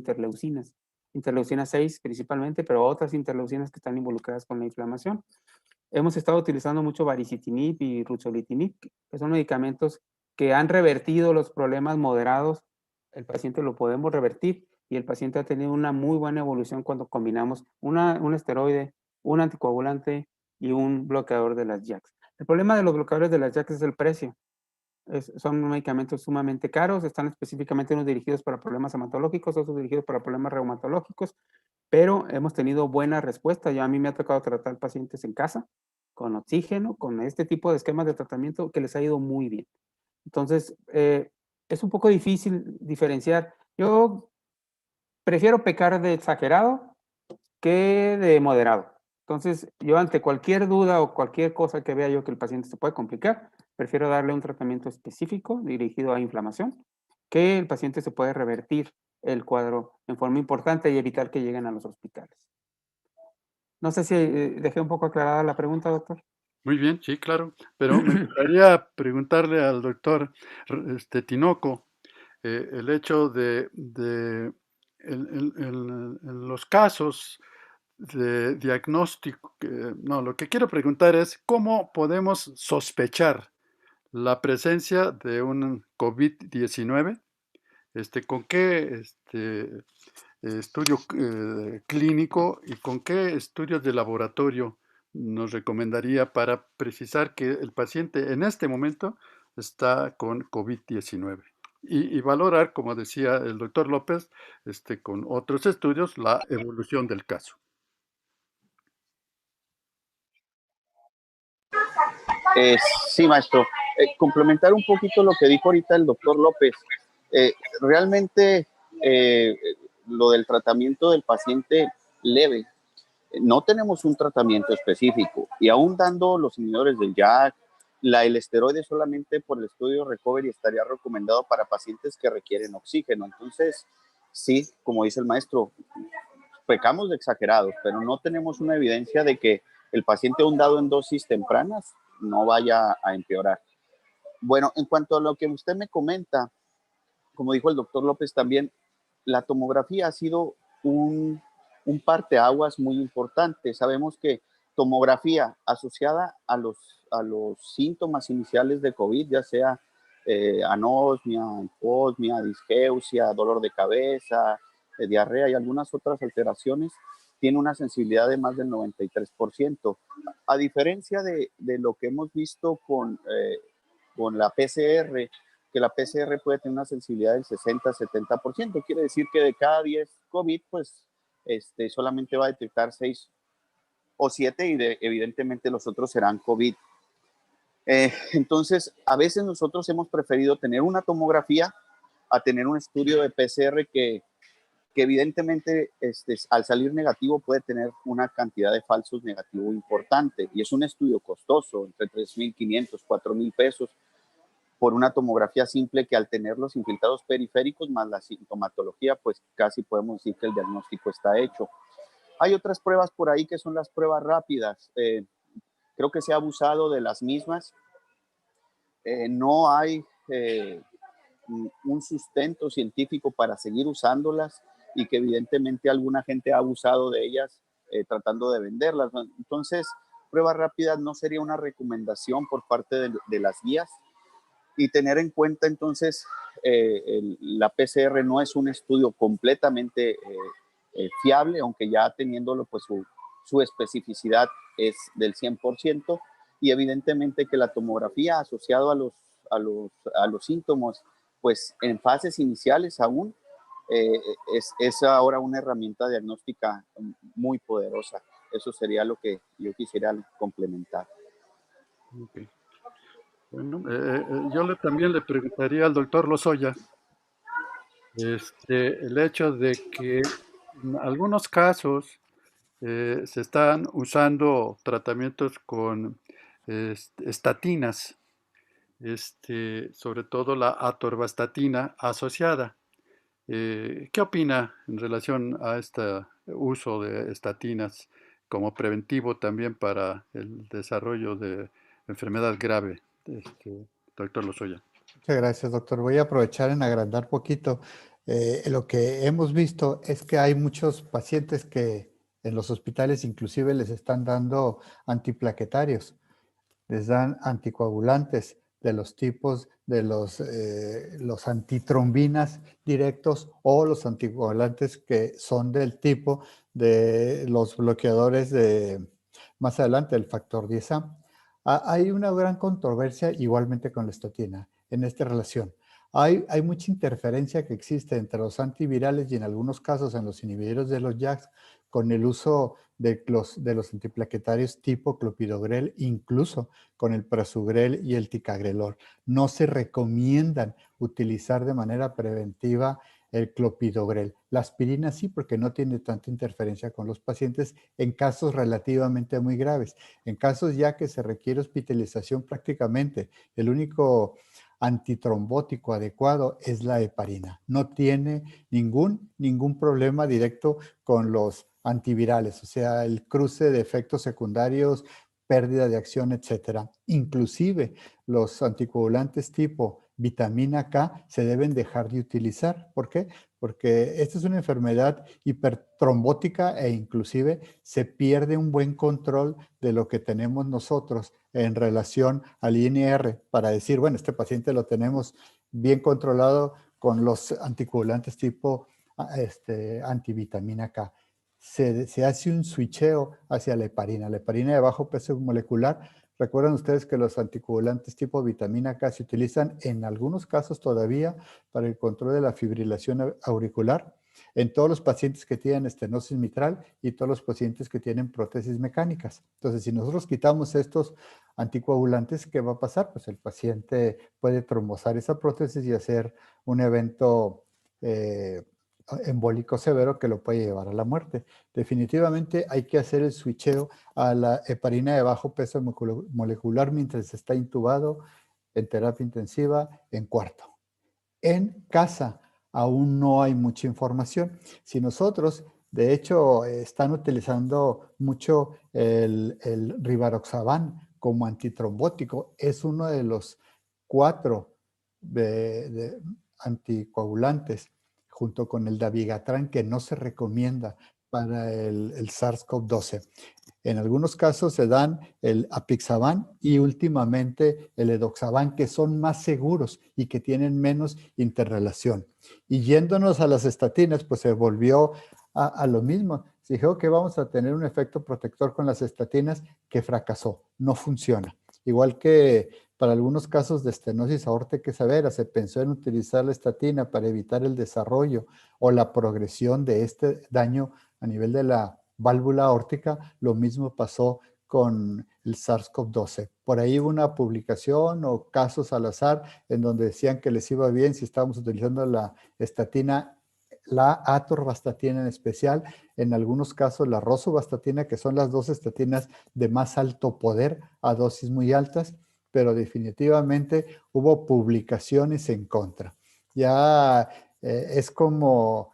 interleucina 6 principalmente, pero otras interleucinas que están involucradas con la inflamación. Hemos estado utilizando mucho baricitinib y ruxolitinib, que son medicamentos que han revertido los problemas moderados. El paciente lo podemos revertir y el paciente ha tenido una muy buena evolución cuando combinamos un esteroide, un anticoagulante y un bloqueador de las JAKs. El problema de los bloqueadores de las JAKs es el precio. Son medicamentos sumamente caros, están específicamente unos dirigidos para problemas hematológicos, otros dirigidos para problemas reumatológicos, pero hemos tenido buena respuesta. A mí me ha tocado tratar pacientes en casa, con oxígeno, con este tipo de esquemas de tratamiento que les ha ido muy bien. Entonces, es un poco difícil diferenciar. Yo prefiero pecar de exagerado que de moderado. Entonces, yo ante cualquier duda o cualquier cosa que vea yo que el paciente se puede complicar, prefiero darle un tratamiento específico dirigido a inflamación, que el paciente se puede revertir el cuadro en forma importante y evitar que lleguen a los hospitales. No sé si dejé un poco aclarada la pregunta, doctor. Muy bien, sí, claro. Pero me gustaría preguntarle al doctor Tinoco el hecho de en los casos de diagnóstico. No, lo que quiero preguntar es cómo podemos sospechar la presencia de un COVID-19, con qué estudio clínico y con qué estudios de laboratorio nos recomendaría para precisar que el paciente en este momento está con COVID-19. y valorar, como decía el doctor López, con otros estudios, la evolución del caso. Sí, maestro. Complementar un poquito lo que dijo ahorita el doctor López. Realmente lo del tratamiento del paciente leve, no tenemos un tratamiento específico y aún dando los inhibidores del JAK, el esteroide solamente por el estudio Recovery estaría recomendado para pacientes que requieren oxígeno. Entonces, sí, como dice el maestro, pecamos de exagerados, pero no tenemos una evidencia de que el paciente aún dado en dosis tempranas no vaya a empeorar. Bueno, en cuanto a lo que usted me comenta, como dijo el doctor López también, la tomografía ha sido un parteaguas muy importante. Sabemos que tomografía asociada a los síntomas iniciales de COVID, ya sea anosmia, hiposmia, disgeusia, dolor de cabeza, diarrea y algunas otras alteraciones, tiene una sensibilidad de más del 93%. A diferencia de lo que hemos visto con la PCR, que la PCR puede tener una sensibilidad del 60-70%. Quiere decir que de cada 10 COVID, pues solamente va a detectar 6 o 7 y evidentemente los otros serán COVID. Entonces, a veces nosotros hemos preferido tener una tomografía a tener un estudio de PCR que evidentemente al salir negativo puede tener una cantidad de falsos negativos importante y es un estudio costoso, entre 3,500, 4,000 pesos por una tomografía simple que al tener los infiltrados periféricos más la sintomatología, pues casi podemos decir que el diagnóstico está hecho. Hay otras pruebas por ahí que son las pruebas rápidas. Creo que se ha abusado de las mismas. No hay un sustento científico para seguir usándolas y que evidentemente alguna gente ha abusado de ellas tratando de venderlas. Entonces, pruebas rápidas no sería una recomendación por parte de las guías. Y tener en cuenta entonces, la PCR no es un estudio completamente fiable, aunque ya teniéndolo, pues su especificidad es del 100%, y evidentemente que la tomografía asociado a los síntomas, pues en fases iniciales aún, es ahora una herramienta diagnóstica muy poderosa. Eso sería lo que yo quisiera complementar. Okay. Bueno, yo también le preguntaría al doctor Lozoya el hecho de que en algunos casos se están usando tratamientos con estatinas, sobre todo la atorvastatina asociada. ¿Qué opina en relación a este uso de estatinas como preventivo también para el desarrollo de enfermedad grave, doctor Lozoya? Muchas gracias, doctor. Voy a aprovechar en agrandar poquito. Lo que hemos visto es que hay muchos pacientes que en los hospitales inclusive les están dando antiplaquetarios, les dan anticoagulantes de los tipos de los antitrombinas directos o los anticoagulantes que son del tipo de los bloqueadores de más adelante, el factor 10A. Hay una gran controversia igualmente con la estatina en esta relación. Hay mucha interferencia que existe entre los antivirales y en algunos casos en los inhibidores de los JAKs con el uso de los antiplaquetarios tipo clopidogrel, incluso con el prasugrel y el ticagrelor. No se recomiendan utilizar de manera preventiva el clopidogrel. La aspirina sí, porque no tiene tanta interferencia con los pacientes en casos relativamente muy graves. En casos ya que se requiere hospitalización prácticamente, el único antitrombótico adecuado es la heparina. No tiene ningún problema directo con los antivirales, o sea, el cruce de efectos secundarios, pérdida de acción, etcétera. Inclusive los anticoagulantes tipo vitamina K se deben dejar de utilizar. ¿Por qué? Porque esta es una enfermedad hipertrombótica e inclusive se pierde un buen control de lo que tenemos nosotros en relación al INR para decir, bueno, este paciente lo tenemos bien controlado con los anticoagulantes tipo antivitamina K. Se hace un switcheo hacia la heparina de bajo peso molecular Recuerdan ustedes que los anticoagulantes tipo vitamina K se utilizan en algunos casos todavía para el control de la fibrilación auricular en todos los pacientes que tienen estenosis mitral y todos los pacientes que tienen prótesis mecánicas. Entonces, si nosotros quitamos estos anticoagulantes, ¿qué va a pasar? Pues el paciente puede trombosar esa prótesis y hacer un evento embólico severo que lo puede llevar a la muerte. Definitivamente hay que hacer el switcheo a la heparina de bajo peso molecular mientras está intubado en terapia intensiva en cuarto. En casa aún no hay mucha información. Si nosotros, de hecho, están utilizando mucho el rivaroxaban como antitrombótico, es uno de los 4 anticoagulantes junto con el dabigatran que no se recomienda para el SARS-CoV-12. En algunos casos se dan el apixaban y últimamente el edoxaban, que son más seguros y que tienen menos interrelación. Y yéndonos a las estatinas, pues se volvió a lo mismo. Se dijo que vamos a tener un efecto protector con las estatinas que fracasó, no funciona. Igual que para algunos casos de estenosis aórtica severa, se pensó en utilizar la estatina para evitar el desarrollo o la progresión de este daño a nivel de la válvula aórtica. Lo mismo pasó con el SARS-CoV-12. Por ahí hubo una publicación o casos al azar en donde decían que les iba bien si estábamos utilizando la estatina, la atorvastatina en especial, en algunos casos la rosuvastatina, que son las 2 estatinas de más alto poder a dosis muy altas, pero definitivamente hubo publicaciones en contra. Ya es como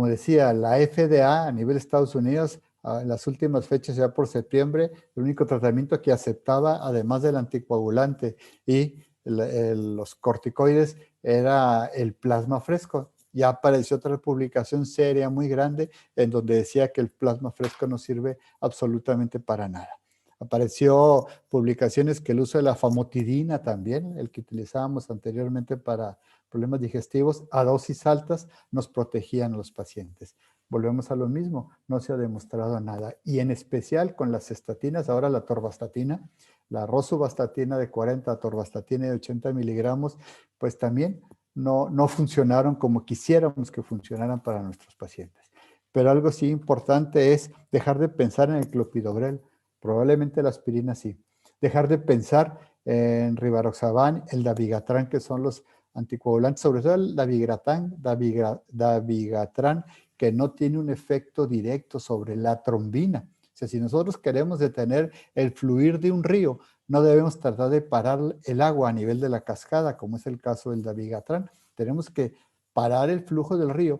decía, la FDA a nivel de Estados Unidos, en las últimas fechas, ya por septiembre, el único tratamiento que aceptaba, además del anticoagulante y los corticoides, era el plasma fresco. Ya apareció otra publicación seria muy grande en donde decía que el plasma fresco no sirve absolutamente para nada. Apareció publicaciones que el uso de la famotidina también, el que utilizábamos anteriormente para problemas digestivos, a dosis altas nos protegían a los pacientes. Volvemos a lo mismo, no se ha demostrado nada. Y en especial con las estatinas, ahora la atorvastatina, la rosuvastatina de 40, atorvastatina de 80 miligramos, pues también no funcionaron como quisiéramos que funcionaran para nuestros pacientes. Pero algo sí importante es dejar de pensar en el clopidogrel. Probablemente la aspirina sí. Dejar de pensar en rivaroxaban, el dabigatran, que son los anticoagulantes, sobre todo el dabigatran, que no tiene un efecto directo sobre la trombina. O sea, si nosotros queremos detener el fluir de un río, no debemos tratar de parar el agua a nivel de la cascada, como es el caso del dabigatran. Tenemos que parar el flujo del río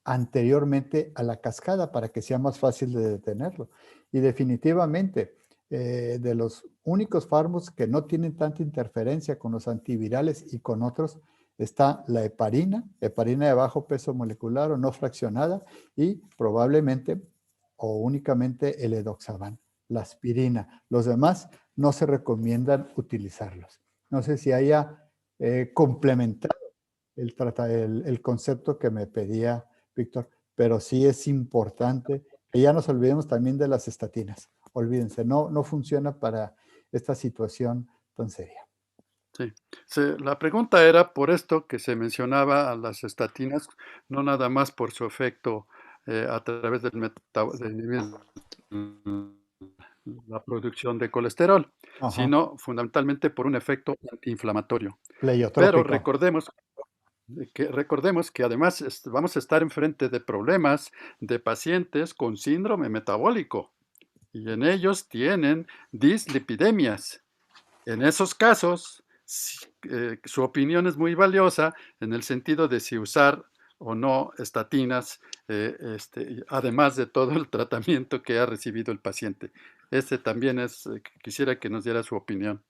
anteriormente a la cascada para que sea más fácil de detenerlo. Y definitivamente, de los únicos fármacos que no tienen tanta interferencia con los antivirales y con otros, está la heparina de bajo peso molecular o no fraccionada, y probablemente o únicamente el edoxaban, la aspirina. Los demás no se recomiendan utilizarlos. No sé si haya complementado el concepto que me pedía Víctor, pero sí es importante que ya nos olvidemos también de las estatinas. Olvídense, no funciona para esta situación tan seria. Sí. La pregunta era por esto que se mencionaba a las estatinas, no nada más por su efecto a través del la producción de colesterol, Ajá. sino fundamentalmente por un efecto antiinflamatorio. Pero Pleiotrópico. recordemos que además vamos a estar enfrente de problemas de pacientes con síndrome metabólico y en ellos tienen dislipidemias. En esos casos, su opinión es muy valiosa en el sentido de si usar o no estatinas, además de todo el tratamiento que ha recibido el paciente. También quisiera que nos diera su opinión.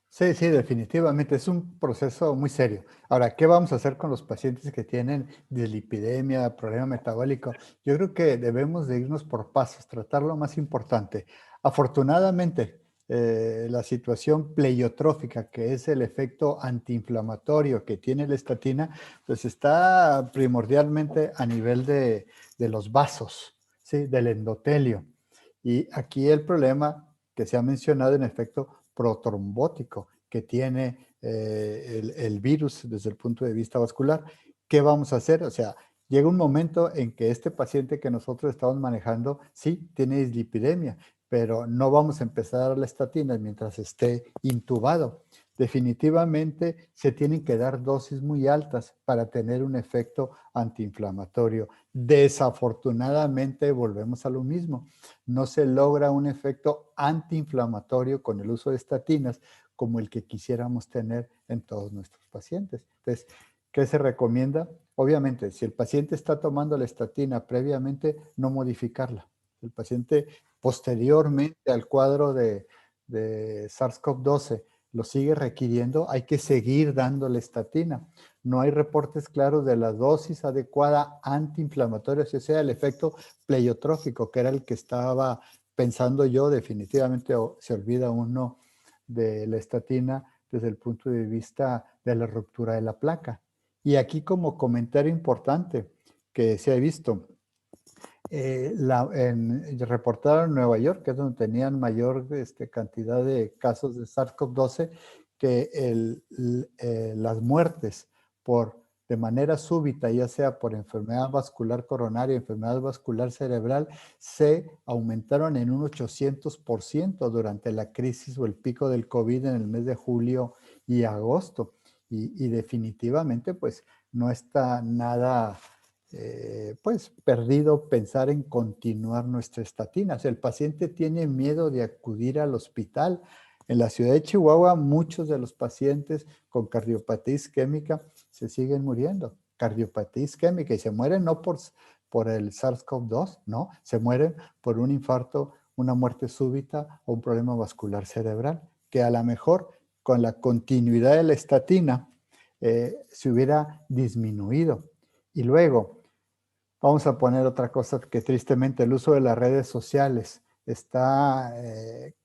Sí, definitivamente, es un proceso muy serio. Ahora, ¿qué vamos a hacer con los pacientes que tienen dislipidemia, problema metabólico? Yo creo que debemos de irnos por pasos, tratar lo más importante. Afortunadamente, la situación pleiotrófica, que es el efecto antiinflamatorio que tiene la estatina, pues está primordialmente a nivel de los vasos, ¿sí? Del endotelio. Y aquí el problema que se ha mencionado en efecto protrombótico que tiene el virus desde el punto de vista vascular. ¿Qué vamos a hacer? O sea, llega un momento en que este paciente que nosotros estamos manejando, sí, tiene dislipidemia, pero no vamos a empezar a dar la estatina mientras esté intubado. Definitivamente se tienen que dar dosis muy altas para tener un efecto antiinflamatorio. Desafortunadamente, volvemos a lo mismo. No se logra un efecto antiinflamatorio con el uso de estatinas como el que quisiéramos tener en todos nuestros pacientes. Entonces, ¿qué se recomienda? Obviamente, si el paciente está tomando la estatina previamente, no modificarla. El paciente posteriormente al cuadro de SARS-CoV-2 lo sigue requiriendo, hay que seguir dándole estatina. No hay reportes claros de la dosis adecuada antiinflamatoria, o sea, el efecto pleiotrófico, que era el que estaba pensando yo. Definitivamente se olvida uno de la estatina desde el punto de vista de la ruptura de la placa. Y aquí como comentario importante que se ha visto, reportaron en Nueva York, que es donde tenían mayor cantidad de casos de SARS-CoV-2, que las muertes de manera súbita, ya sea por enfermedad vascular coronaria, enfermedad vascular cerebral, se aumentaron en un 800% durante la crisis o el pico del COVID en el mes de julio y agosto. Y definitivamente, pues, no está nada pues perdido pensar en continuar nuestra estatina. O sea, el paciente tiene miedo de acudir al hospital. En la ciudad de Chihuahua, muchos de los pacientes con cardiopatía isquémica se siguen muriendo. Cardiopatía isquémica, y se mueren no por el SARS-CoV-2, no, se mueren por un infarto, una muerte súbita o un problema vascular cerebral, que a lo mejor con la continuidad de la estatina se hubiera disminuido. Y luego, vamos a poner otra cosa que tristemente el uso de las redes sociales está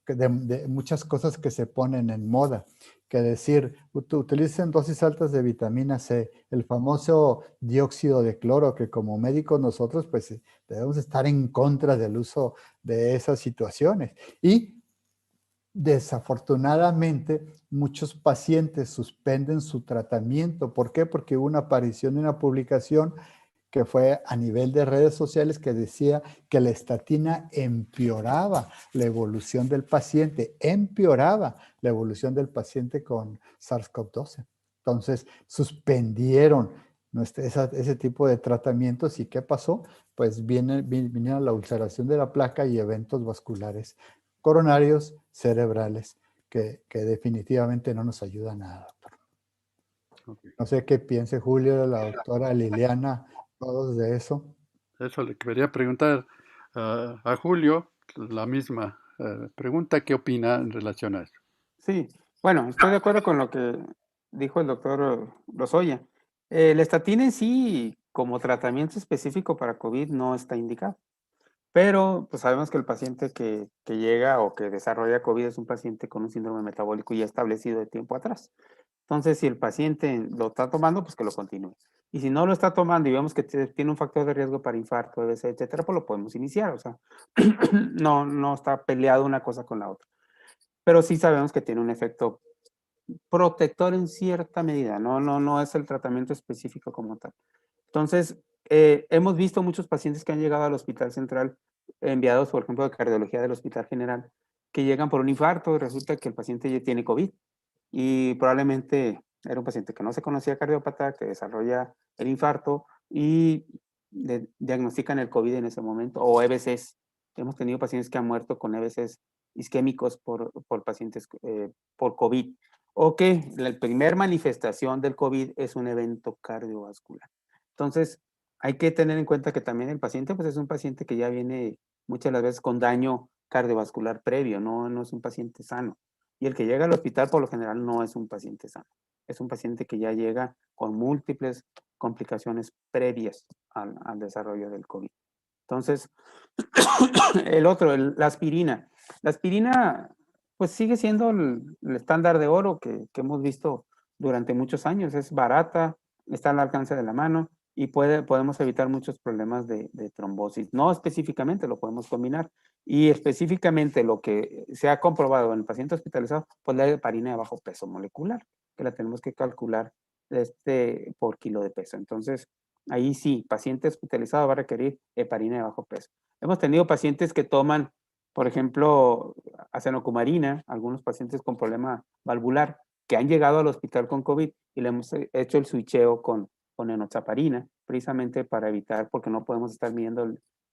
de muchas cosas que se ponen en moda, que decir, utilicen dosis altas de vitamina C, el famoso dióxido de cloro, que como médicos nosotros pues debemos estar en contra del uso de esas situaciones. Y desafortunadamente, muchos pacientes suspenden su tratamiento. ¿Por qué? Porque hubo una aparición de una publicación que fue a nivel de redes sociales que decía que la estatina empeoraba la evolución del paciente, con SARS-CoV-2. Entonces, suspendieron ese tipo de tratamientos. ¿Y qué pasó? Pues vinieron la ulceración de la placa y eventos vasculares coronarios, cerebrales, que definitivamente no nos ayuda a nada. No sé qué piense Julio, la doctora Liliana, todos de eso. Eso le quería preguntar a Julio, la misma pregunta, ¿qué opina en relación a eso? Sí, bueno, estoy de acuerdo con lo que dijo el doctor Lozoya. La estatina en sí, como tratamiento específico para COVID, no está indicado. Pero pues sabemos que el paciente que llega o que desarrolla COVID es un paciente con un síndrome metabólico ya establecido de tiempo atrás. Entonces, si el paciente lo está tomando, pues que lo continúe. Y si no lo está tomando y vemos que tiene un factor de riesgo para infarto, EBC, etcétera, pues lo podemos iniciar. O sea, no está peleado una cosa con la otra. Pero sí sabemos que tiene un efecto protector en cierta medida. No es el tratamiento específico como tal. Entonces, hemos visto muchos pacientes que han llegado al Hospital Central, enviados, por ejemplo, de cardiología del Hospital General, que llegan por un infarto y resulta que el paciente ya tiene COVID. Y probablemente era un paciente que no se conocía cardiópata, que desarrolla el infarto y le diagnostican el COVID en ese momento, o EBCs. Hemos tenido pacientes que han muerto con EBCs isquémicos por pacientes por COVID. O que la primera manifestación del COVID es un evento cardiovascular. Entonces, hay que tener en cuenta que también el paciente pues es un paciente que ya viene muchas de las veces con daño cardiovascular previo, no es un paciente sano. Y el que llega al hospital por lo general no es un paciente sano. Es un paciente que ya llega con múltiples complicaciones previas al desarrollo del COVID. Entonces, el otro, la aspirina. La aspirina pues sigue siendo el estándar de oro que hemos visto durante muchos años. Es barata, está al alcance de la mano y podemos evitar muchos problemas de trombosis. No específicamente, lo podemos combinar. Y específicamente lo que se ha comprobado en el paciente hospitalizado, pues la heparina de bajo peso molecular, que la tenemos que calcular por kilo de peso. Entonces, ahí sí, paciente hospitalizado va a requerir heparina de bajo peso. Hemos tenido pacientes que toman, por ejemplo, acenocumarina, algunos pacientes con problema valvular, que han llegado al hospital con COVID y le hemos hecho el switcheo con enoxaparina, precisamente para evitar, porque no podemos estar midiendo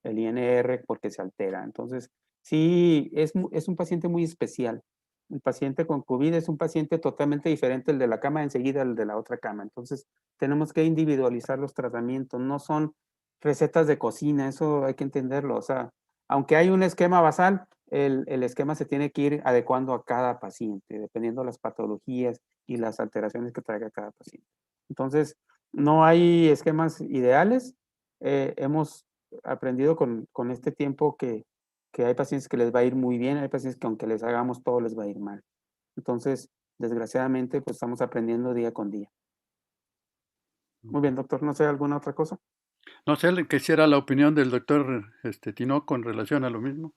el INR porque se altera. Entonces, sí, es un paciente muy especial. El paciente con COVID es un paciente totalmente diferente, el de la cama enseguida al de la otra cama. Entonces, tenemos que individualizar los tratamientos, no son recetas de cocina, eso hay que entenderlo. O sea, aunque hay un esquema basal, el esquema se tiene que ir adecuando a cada paciente, dependiendo de las patologías y las alteraciones que traiga cada paciente. Entonces, no hay esquemas ideales. Hemos aprendido con este tiempo que hay pacientes que les va a ir muy bien, hay pacientes que aunque les hagamos todo les va a ir mal. Entonces, desgraciadamente, pues estamos aprendiendo día con día. Muy bien, doctor, ¿no sé alguna otra cosa? No sé, quisiera la opinión del doctor Tinoco en relación a lo mismo.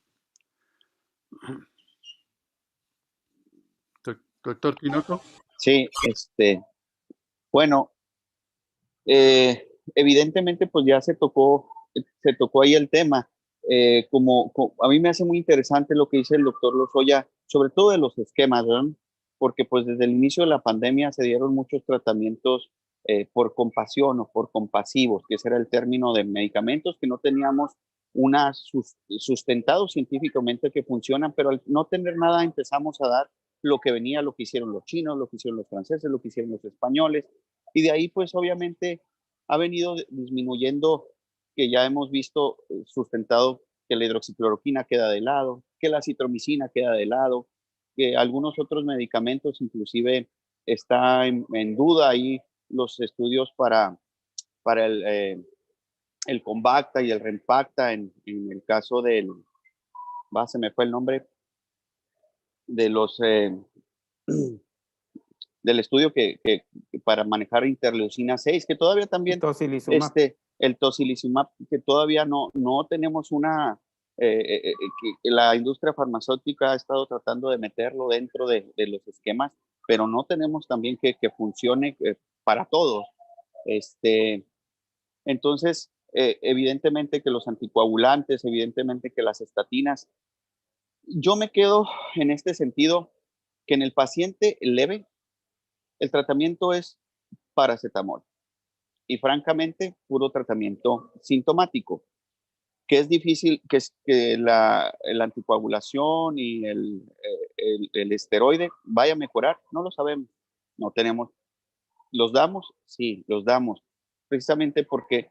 Doctor Tinoco. Sí, bueno, evidentemente pues ya se tocó ahí el tema. A mí me hace muy interesante lo que dice el doctor Lozoya, sobre todo de los esquemas, ¿verdad? Porque pues desde el inicio de la pandemia se dieron muchos tratamientos por compasión o por compasivos, que ese era el término de medicamentos que no teníamos sustentado científicamente que funcionan, pero al no tener nada empezamos a dar lo que venía, lo que hicieron los chinos, lo que hicieron los franceses, lo que hicieron los españoles, y de ahí pues obviamente ha venido disminuyendo, que ya hemos visto sustentado que la hidroxicloroquina queda de lado, que la citromicina queda de lado, que algunos otros medicamentos inclusive está en duda ahí los estudios para el Convacta y el Rempacta en el caso se me fue el nombre, de los del estudio que para manejar interleucina 6, que todavía también Tocilizumab. El tocilizumab, que todavía no tenemos una, que la industria farmacéutica ha estado tratando de meterlo dentro de los esquemas, pero no tenemos también que funcione para todos. Entonces, evidentemente que los anticoagulantes, evidentemente que las estatinas, yo me quedo en este sentido que en el paciente leve, el tratamiento es paracetamol y francamente puro tratamiento sintomático, que es difícil, que la anticoagulación y el esteroide vaya a mejorar, no lo sabemos, no tenemos. ¿Los damos? Sí, los damos, precisamente porque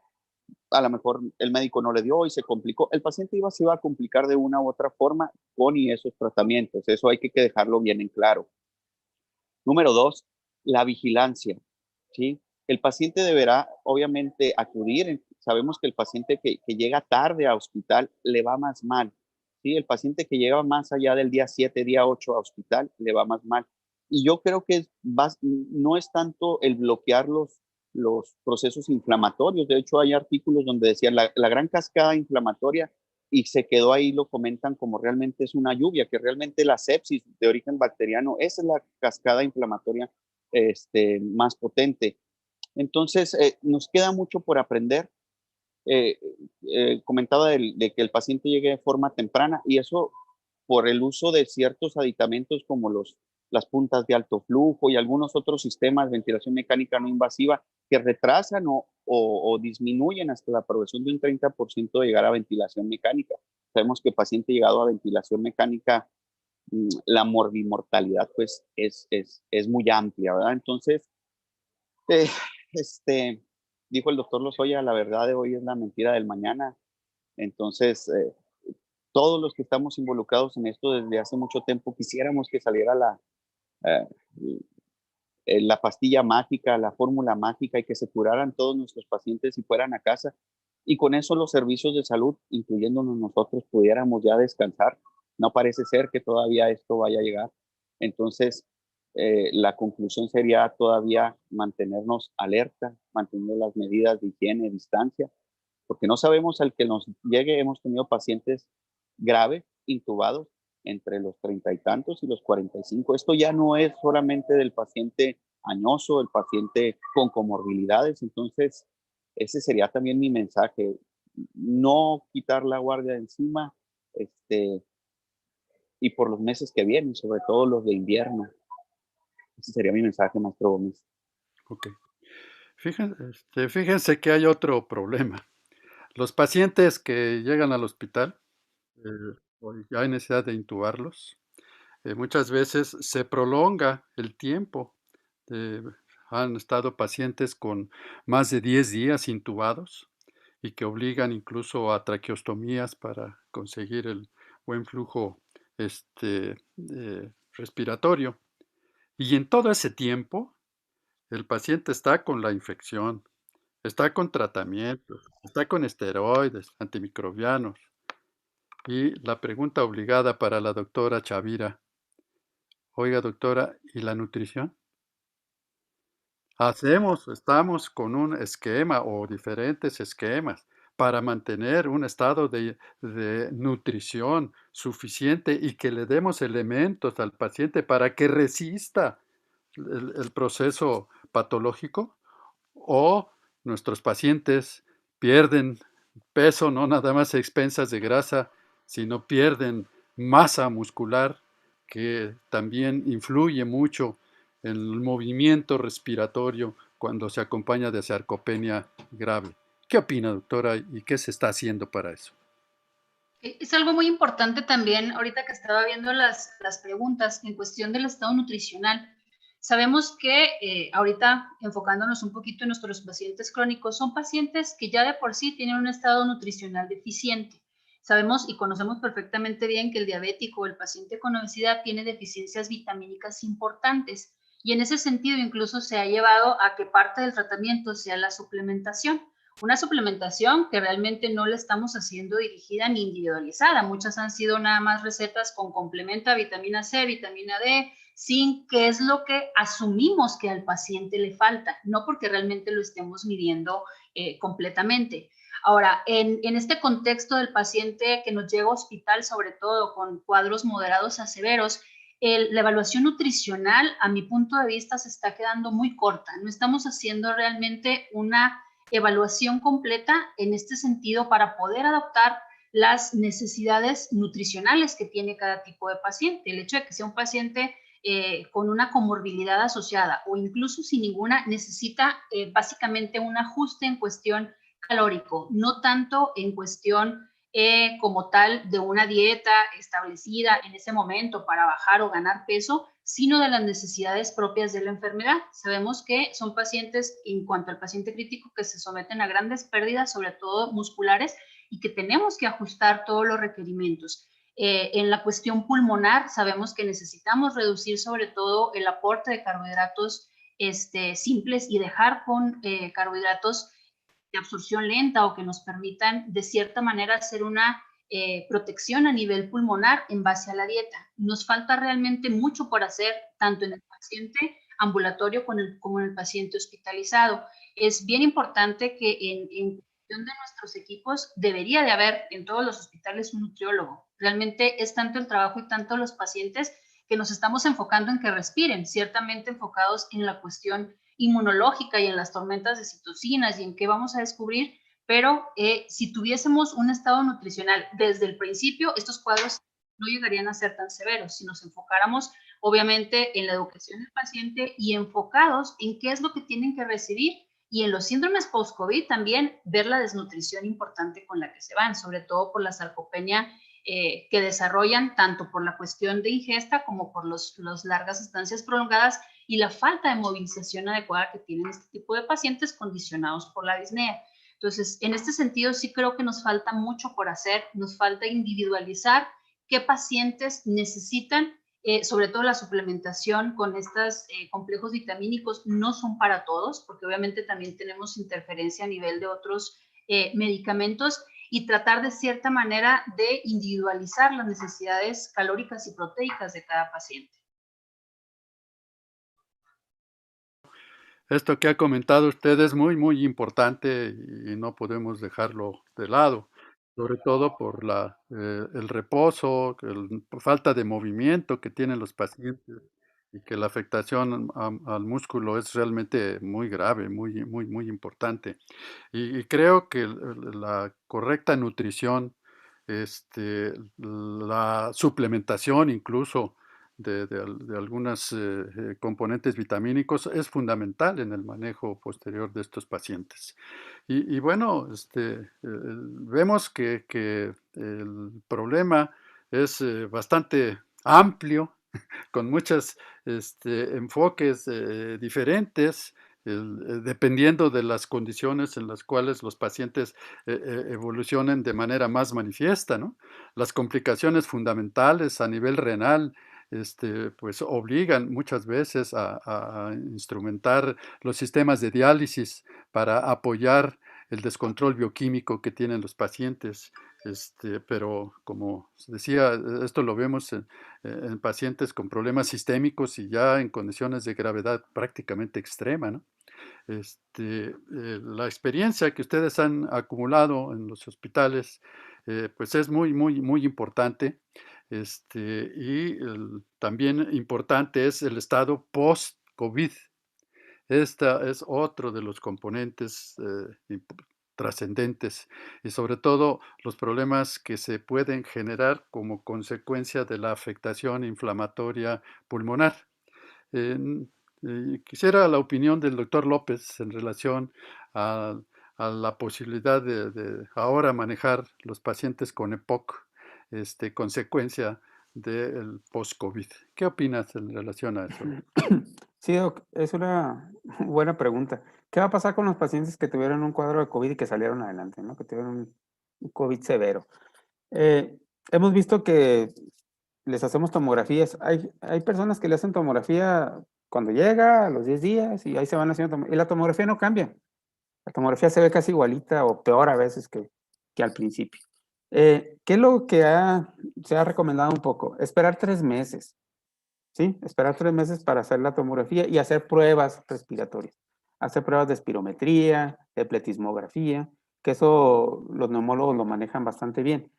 a lo mejor el médico no le dio y se complicó. El paciente se iba a complicar de una u otra forma con y esos tratamientos, eso hay que dejarlo bien en claro. Número 2, la vigilancia, ¿sí? El paciente deberá, obviamente, acudir. Sabemos que el paciente que llega tarde a hospital le va más mal, ¿sí? El paciente que llega más allá del día 7, día 8 a hospital le va más mal. Y yo creo que no es tanto el bloquear los procesos inflamatorios. De hecho, hay artículos donde decían la gran cascada inflamatoria y se quedó ahí, lo comentan como realmente es una lluvia, que realmente la sepsis de origen bacteriano, esa es la cascada inflamatoria más potente. Entonces, nos queda mucho por aprender. Comentaba de que el paciente llegue de forma temprana y eso por el uso de ciertos aditamentos como las puntas de alto flujo y algunos otros sistemas de ventilación mecánica no invasiva que retrasan o disminuyen hasta la progresión de un 30% de llegar a ventilación mecánica. Sabemos que el paciente llegado a ventilación mecánica, la morbimortalidad pues es muy amplia, ¿verdad? Entonces, dijo el doctor Lozoya, la verdad de hoy es la mentira del mañana. Entonces, todos los que estamos involucrados en esto desde hace mucho tiempo quisiéramos que saliera la pastilla mágica, la fórmula mágica y que se curaran todos nuestros pacientes y fueran a casa. Y con eso los servicios de salud, incluyéndonos nosotros, pudiéramos ya descansar. No parece ser que todavía esto vaya a llegar. Entonces, la conclusión sería todavía mantenernos alerta, mantener las medidas de higiene, distancia, porque no sabemos al que nos llegue. Hemos tenido pacientes graves intubados entre los 30 y tantos y los 45. Esto ya no es solamente del paciente añoso, el paciente con comorbilidades. Entonces, ese sería también mi mensaje. No quitar la guardia de encima, y por los meses que vienen, sobre todo los de invierno. Ese sería mi mensaje, maestro Gómez. Ok. Fíjense que hay otro problema. Los pacientes que llegan al hospital, o ya hay necesidad de intubarlos, muchas veces se prolonga el tiempo. Han estado pacientes con más de 10 días intubados y que obligan incluso a traqueostomías para conseguir el buen flujo respiratorio. Y en todo ese tiempo, el paciente está con la infección, está con tratamientos, está con esteroides, antimicrobianos. Y la pregunta obligada para la doctora Chavira: oiga, doctora, ¿y la nutrición? Estamos con un esquema o diferentes esquemas para mantener un estado de nutrición suficiente y que le demos elementos al paciente para que resista el proceso patológico, o nuestros pacientes pierden peso, no nada más a expensas de grasa, sino pierden masa muscular, que también influye mucho en el movimiento respiratorio cuando se acompaña de sarcopenia grave. ¿Qué opina, doctora, y qué se está haciendo para eso? Es algo muy importante también, ahorita que estaba viendo las preguntas en cuestión del estado nutricional. Sabemos que ahorita, enfocándonos un poquito en nuestros pacientes crónicos, son pacientes que ya de por sí tienen un estado nutricional deficiente. Sabemos y conocemos perfectamente bien que el diabético o el paciente con obesidad tiene deficiencias vitamínicas importantes, y en ese sentido incluso se ha llevado a que parte del tratamiento sea la suplementación. Una suplementación que realmente no le estamos haciendo dirigida ni individualizada. Muchas han sido nada más recetas con complemento a vitamina C, vitamina D, zinc, que es lo que asumimos que al paciente le falta, no porque realmente lo estemos midiendo completamente. Ahora, en este contexto del paciente que nos llega a hospital, sobre todo con cuadros moderados a severos, la evaluación nutricional, a mi punto de vista, se está quedando muy corta. No estamos haciendo realmente una evaluación completa en este sentido para poder adaptar las necesidades nutricionales que tiene cada tipo de paciente. El hecho de que sea un paciente con una comorbilidad asociada o incluso sin ninguna, necesita básicamente un ajuste en cuestión calórico, no tanto en cuestión como tal de una dieta establecida en ese momento para bajar o ganar peso, sino de las necesidades propias de la enfermedad. Sabemos que son pacientes, en cuanto al paciente crítico, que se someten a grandes pérdidas, sobre todo musculares, y que tenemos que ajustar todos los requerimientos. En la cuestión pulmonar, sabemos que necesitamos reducir sobre todo el aporte de carbohidratos simples y dejar con carbohidratos de absorción lenta o que nos permitan de cierta manera hacer una protección a nivel pulmonar en base a la dieta. Nos falta realmente mucho por hacer, tanto en el paciente ambulatorio como en el paciente hospitalizado. Es bien importante que en cuestión de nuestros equipos debería de haber en todos los hospitales un nutriólogo. Realmente es tanto el trabajo y tanto los pacientes que nos estamos enfocando en que respiren, ciertamente enfocados en la cuestión inmunológica y en las tormentas de citocinas y en qué vamos a descubrir, pero si tuviésemos un estado nutricional desde el principio, estos cuadros no llegarían a ser tan severos si nos enfocáramos obviamente en la educación del paciente y enfocados en qué es lo que tienen que recibir, y en los síndromes post-COVID también ver la desnutrición importante con la que se van, sobre todo por la sarcopenia que desarrollan tanto por la cuestión de ingesta como por las largas estancias prolongadas y la falta de movilización adecuada que tienen este tipo de pacientes condicionados por la disnea. Entonces, en este sentido, sí creo que nos falta mucho por hacer, nos falta individualizar qué pacientes necesitan, sobre todo la suplementación con estos complejos vitamínicos no son para todos, porque obviamente también tenemos interferencia a nivel de otros medicamentos, y tratar de cierta manera de individualizar las necesidades calóricas y proteicas de cada paciente. Esto que ha comentado usted es muy, muy importante y no podemos dejarlo de lado. sobre todo por el reposo, falta de movimiento que tienen los pacientes y que la afectación al músculo es realmente muy grave, muy importante. Y creo que la correcta nutrición, la suplementación incluso de algunos componentes vitamínicos es fundamental en el manejo posterior de estos pacientes. Y bueno, vemos que el problema es bastante amplio, con muchos enfoques diferentes, dependiendo de las condiciones en las cuales los pacientes evolucionen de manera más manifiesta, ¿no? Las complicaciones fundamentales a nivel renal, pues obligan muchas veces a instrumentar los sistemas de diálisis para apoyar el descontrol bioquímico que tienen los pacientes. Pero como decía, esto lo vemos en pacientes con problemas sistémicos y ya en condiciones de gravedad prácticamente extrema, ¿no? La experiencia que ustedes han acumulado en los hospitales, pues es muy importante. También importante es el estado post-COVID. Esta es otro de los componentes trascendentes y sobre todo los problemas que se pueden generar como consecuencia de la afectación inflamatoria pulmonar. Quisiera la opinión del doctor López en relación a la posibilidad de ahora manejar los pacientes con EPOC, consecuencia del post-COVID. ¿Qué opinas en relación a eso? Sí, Doc, es una buena pregunta. ¿Qué va a pasar con los pacientes que tuvieron un cuadro de COVID y que salieron adelante, ¿no? Que tuvieron un COVID severo. Hemos visto que les hacemos tomografías. Hay personas que le hacen tomografía cuando llega, a los 10 días, y ahí se van haciendo y la tomografía no cambia. La tomografía se ve casi igualita o peor a veces que al principio. ¿Qué es lo que se ha recomendado un poco? Esperar 3 meses. ¿Sí? Esperar 3 meses para hacer la tomografía y hacer pruebas respiratorias. Hacer pruebas de espirometría, de pletismografía, que eso los neumólogos lo manejan bastante bien,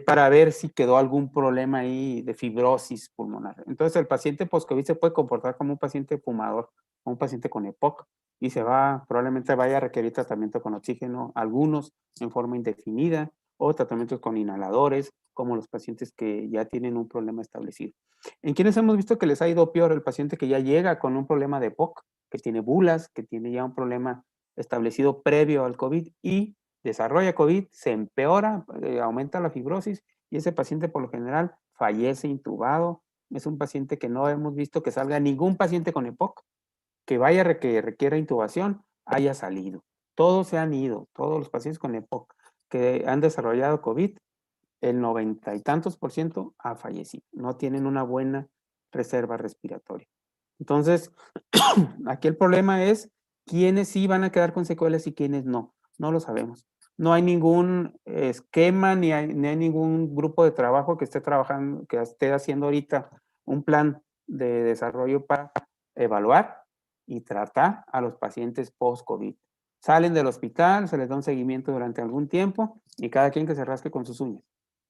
para ver si quedó algún problema ahí de fibrosis pulmonar. Entonces, el paciente post-COVID se puede comportar como un paciente fumador, o un paciente con EPOC, y probablemente vaya a requerir tratamiento con oxígeno, algunos en forma indefinida, o tratamientos con inhaladores, como los pacientes que ya tienen un problema establecido. ¿En quienes hemos visto que les ha ido peor? El paciente que ya llega con un problema de EPOC, que tiene bulas, que tiene ya un problema establecido previo al COVID y desarrolla COVID, se empeora, aumenta la fibrosis y ese paciente por lo general fallece intubado. Es un paciente que no hemos visto que salga ningún paciente con EPOC que requiera intubación haya salido. Todos se han ido, todos los pacientes con EPOC que han desarrollado COVID, el 90 y tantos % ha fallecido. No tienen una buena reserva respiratoria. Entonces, aquí el problema es quiénes sí van a quedar con secuelas y quiénes no. No lo sabemos. No hay ningún esquema ni hay ningún grupo de trabajo que esté trabajando, que esté haciendo ahorita un plan de desarrollo para evaluar y tratar a los pacientes post-COVID. Salen del hospital, se les da un seguimiento durante algún tiempo y cada quien que se rasque con sus uñas.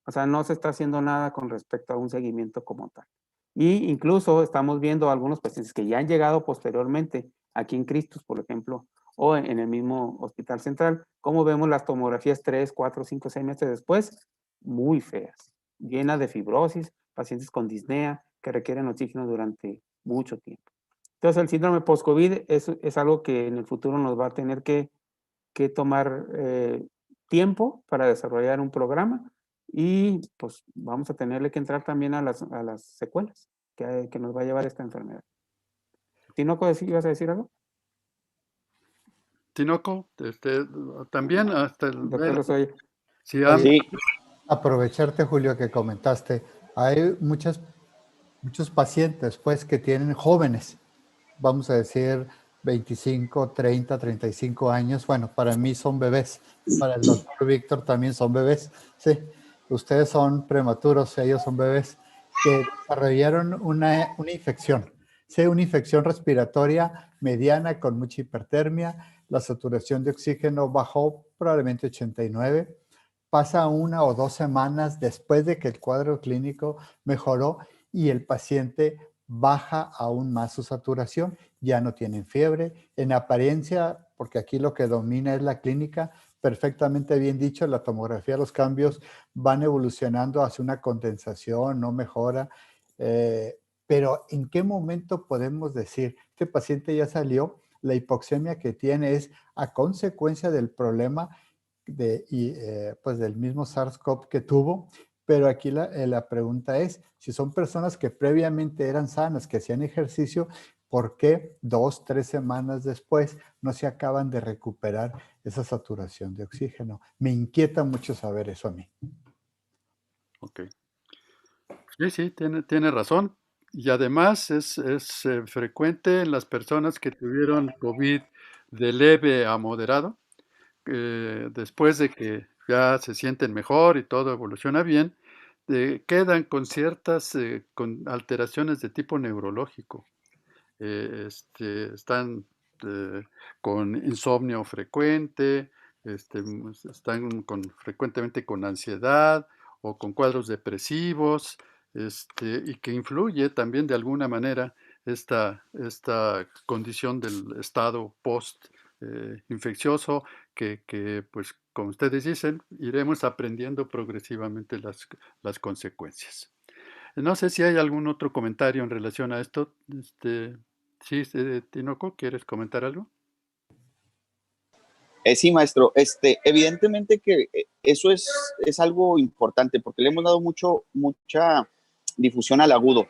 O sea, no se está haciendo nada con respecto a un seguimiento como tal. Y incluso estamos viendo algunos pacientes que ya han llegado posteriormente aquí en Cristus, por ejemplo, o en el mismo Hospital Central, como vemos las tomografías 3, 4, 5, 6 meses después, muy feas, llenas de fibrosis, pacientes con disnea que requieren oxígeno durante mucho tiempo. Entonces, el síndrome post-COVID es algo que en el futuro nos va a tener que tomar tiempo para desarrollar un programa y pues vamos a tenerle que entrar también a las secuelas que nos va a llevar esta enfermedad. Tinoco, ¿ibas a decir algo? Tinoco, también hasta Doctor Lozoya. Sí, Sí, Aprovecharte, Julio, que comentaste. Hay muchos pacientes, pues, que tienen jóvenes, vamos a decir 25, 30, 35 años. Bueno, para mí son bebés. Para el doctor Víctor también son bebés. Sí, ustedes son prematuros, ellos son bebés que desarrollaron una infección. Sí, una infección respiratoria mediana con mucha hipertermia. La saturación de oxígeno bajó probablemente 89. pasa 1 o 2 semanas después de que el cuadro clínico mejoró y el paciente baja aún más su saturación, ya no tienen fiebre. En apariencia, porque aquí lo que domina es la clínica, perfectamente bien dicho, la tomografía, los cambios van evolucionando hacia una condensación, no mejora. Pero ¿en qué momento podemos decir, este paciente ya salió, la hipoxemia que tiene es a consecuencia del problema pues del mismo SARS-CoV que tuvo? Pero aquí la pregunta es, si son personas que previamente eran sanas, que hacían ejercicio, ¿por qué 2, 3 semanas después no se acaban de recuperar esa saturación de oxígeno? Me inquieta mucho saber eso a mí. Ok. Sí, tiene razón. Y además es frecuente en las personas que tuvieron COVID de leve a moderado, después de que ya se sienten mejor y todo evoluciona bien, quedan con ciertas con alteraciones de tipo neurológico. Están con insomnio frecuente, están frecuentemente con ansiedad o con cuadros depresivos, y que influye también de alguna manera esta condición del estado post infeccioso que, pues, como ustedes dicen, iremos aprendiendo progresivamente las consecuencias. No sé si hay algún otro comentario en relación a esto. Sí, Tinoco, ¿quieres comentar algo? Sí, maestro, evidentemente que eso es algo importante porque le hemos dado mucha difusión al agudo.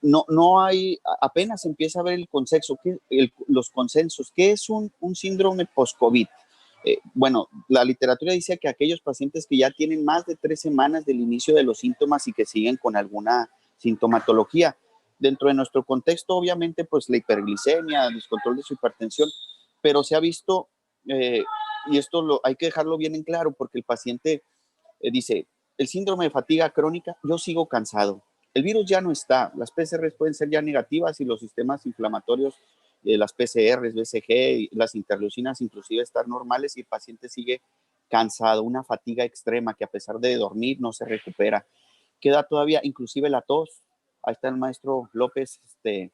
No hay, apenas empieza a ver los consensos. ¿Qué es un síndrome post-COVID? Bueno, la literatura dice que aquellos pacientes que ya tienen más de 3 semanas del inicio de los síntomas y que siguen con alguna sintomatología. Dentro de nuestro contexto, obviamente, pues la hiperglicemia, el descontrol de su hipertensión, pero se ha visto, eh, y esto hay que dejarlo bien en claro, porque el paciente dice, el síndrome de fatiga crónica, yo sigo cansado. El virus ya no está, las PCRs pueden ser ya negativas y los sistemas inflamatorios, las PCRs, BCG, las interleucinas inclusive estar normales y el paciente sigue cansado, una fatiga extrema que a pesar de dormir no se recupera. Queda todavía inclusive la tos. Ahí está el maestro López, que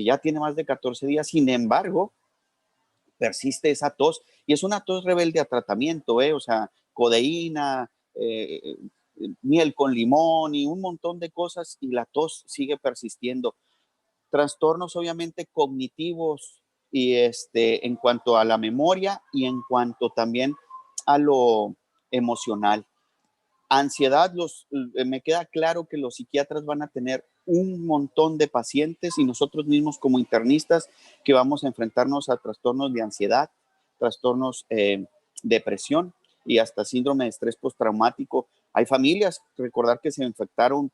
ya tiene más de 14 días, sin embargo, persiste esa tos y es una tos rebelde a tratamiento, o sea, codeína, miel con limón y un montón de cosas y la tos sigue persistiendo. Trastornos obviamente cognitivos y en cuanto a la memoria y en cuanto también a lo emocional. Ansiedad, me queda claro que los psiquiatras van a tener un montón de pacientes y nosotros mismos como internistas que vamos a enfrentarnos a trastornos de ansiedad, trastornos depresión y hasta síndrome de estrés postraumático. Hay familias, recordar que se infectaron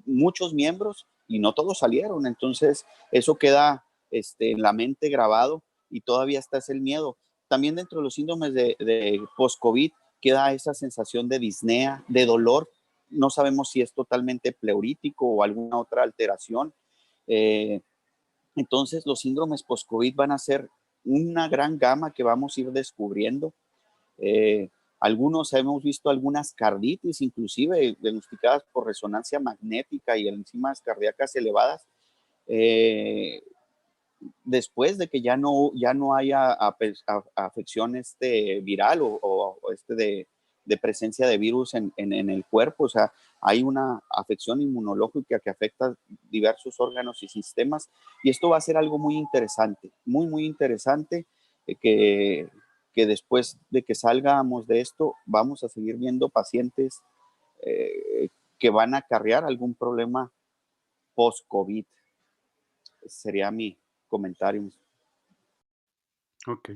muchos miembros y no todos salieron, entonces eso queda en la mente grabado y todavía está el miedo. También dentro de los síndromes de post-COVID queda esa sensación de disnea, de dolor. No sabemos si es totalmente pleurítico o alguna otra alteración. Entonces, los síndromes post-COVID van a ser una gran gama que vamos a ir descubriendo. Algunos hemos visto algunas carditis, inclusive diagnosticadas por resonancia magnética y enzimas cardíacas elevadas. Después de que ya no haya afección viral o de presencia de virus en el cuerpo, o sea, hay una afección inmunológica que afecta diversos órganos y sistemas, y esto va a ser algo muy interesante, muy interesante, que después de que salgamos de esto, vamos a seguir viendo pacientes que van a acarrear algún problema post-COVID. Sería mi comentario. Ok.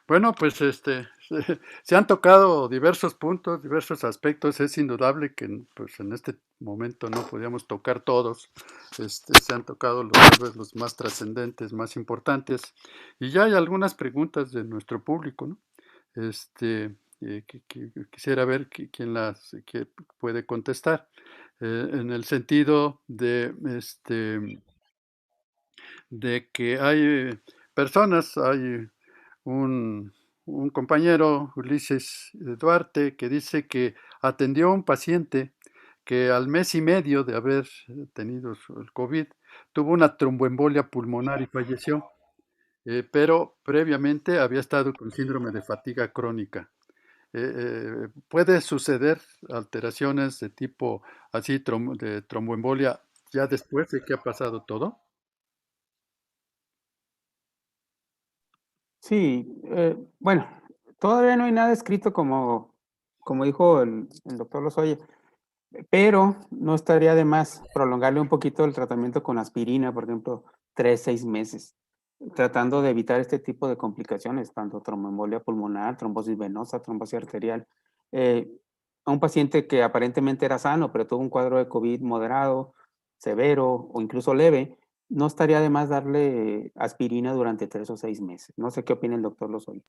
Bueno, pues se han tocado diversos puntos, diversos aspectos. Es indudable que pues, en este momento no podíamos tocar todos. Se han tocado tal vez los más trascendentes, más importantes. Y ya hay algunas preguntas de nuestro público, ¿no? Que quisiera ver que puede contestar. En el sentido de que hay personas, hay un un compañero, Ulises Duarte, que dice que atendió a un paciente que al mes y medio de haber tenido el COVID tuvo una tromboembolia pulmonar y falleció, pero previamente había estado con síndrome de fatiga crónica. ¿Puede suceder alteraciones de tipo así, de tromboembolia, ya después de que ha pasado todo? Sí, bueno, todavía no hay nada escrito como dijo el doctor Lozoya, pero no estaría de más prolongarle un poquito el tratamiento con aspirina, por ejemplo, 3, 6 meses, tratando de evitar este tipo de complicaciones, tanto tromboembolia pulmonar, trombosis venosa, trombosis arterial. Eh, a un paciente que aparentemente era sano, pero tuvo un cuadro de COVID moderado, severo o incluso leve, no estaría de más darle aspirina durante 3 o 6 meses. No sé qué opina el doctor Lozoya.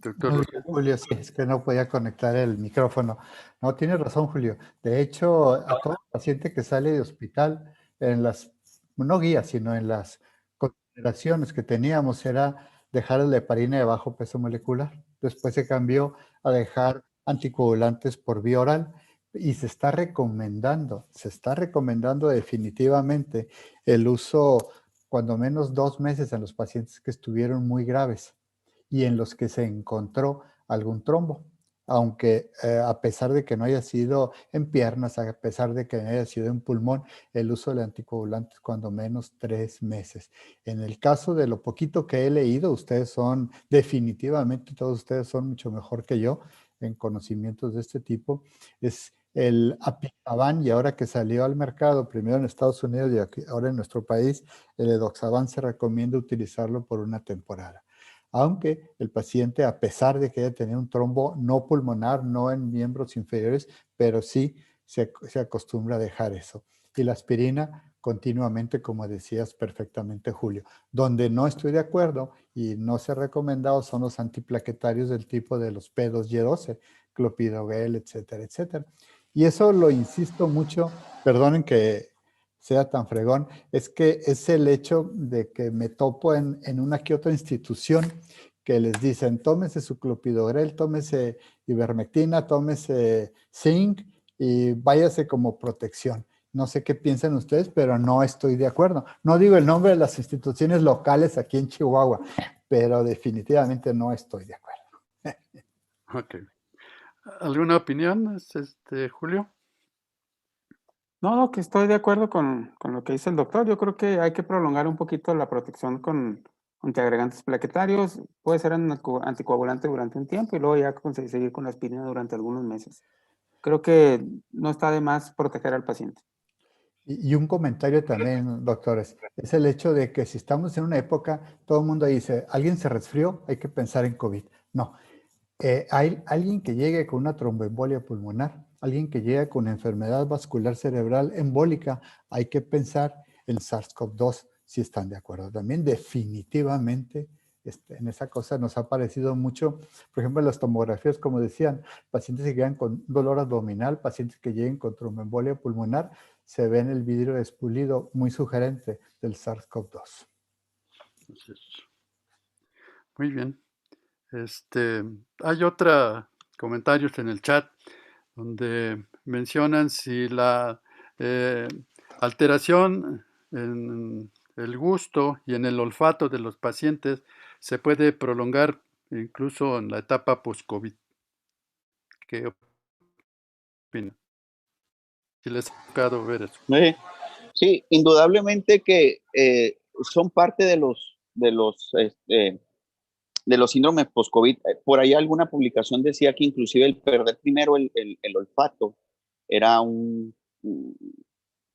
Doctor Muy bien, López. Julio, sí, es que no podía conectar el micrófono. No, tienes razón, Julio. De hecho, a todo paciente que sale de hospital, en las, no guías, sino en las consideraciones que teníamos, era dejar la heparina de bajo peso molecular. Después se cambió a dejar anticoagulantes por vía oral y se está recomendando definitivamente el uso cuando menos 2 meses en los pacientes que estuvieron muy graves y en los que se encontró algún trombo, aunque a pesar de que no haya sido en piernas, a pesar de que no haya sido en pulmón, el uso de anticoagulantes cuando menos 3 meses. En el caso de lo poquito que he leído, ustedes son definitivamente, todos ustedes son mucho mejor que yo en conocimientos de este tipo, es el Apixaban, y ahora que salió al mercado, primero en Estados Unidos y ahora en nuestro país, el Edoxaban se recomienda utilizarlo por una temporada, aunque el paciente, a pesar de que haya tenido un trombo no pulmonar, no en miembros inferiores, pero sí se acostumbra a dejar eso. Y la aspirina continuamente, como decías perfectamente, Julio. Donde no estoy de acuerdo y no se ha recomendado son los antiplaquetarios del tipo de los P2Y12, clopidogrel, etcétera, etcétera. Y eso lo insisto mucho, perdonen que sea tan fregón, es que es el hecho de que me topo en una que otra institución que les dicen, tómese su clopidogrel, tómese ivermectina, tómese zinc y váyase como protección. No sé qué piensan ustedes, pero no estoy de acuerdo. No digo el nombre de las instituciones locales aquí en Chihuahua, pero definitivamente no estoy de acuerdo. Ok. ¿Alguna opinión, Julio? No, que estoy de acuerdo con lo que dice el doctor. Yo creo que hay que prolongar un poquito la protección con antiagregantes plaquetarios. Puede ser anticoagulante durante un tiempo y luego ya seguir con la aspirina durante algunos meses. Creo que no está de más proteger al paciente. Y un comentario también, doctores, es el hecho de que si estamos en una época, todo el mundo dice, alguien se resfrió, hay que pensar en COVID. No, hay alguien que llegue con una tromboembolia pulmonar, alguien que llegue con enfermedad vascular cerebral embólica, hay que pensar en SARS-CoV-2, si están de acuerdo. También definitivamente en esa cosa nos ha parecido mucho, por ejemplo, en las tomografías, como decían, pacientes que llegan con dolor abdominal, pacientes que lleguen con tromboembolia pulmonar, se ve en el vidrio expulido muy sugerente del SARS-CoV-2. Muy bien. Hay otros comentarios en el chat donde mencionan si la alteración en el gusto y en el olfato de los pacientes se puede prolongar incluso en la etapa post-COVID. ¿Qué opinan? Si les ha tocado ver eso. Sí, indudablemente que son parte de los síndromes post-COVID. Por ahí alguna publicación decía que inclusive el perder primero el olfato era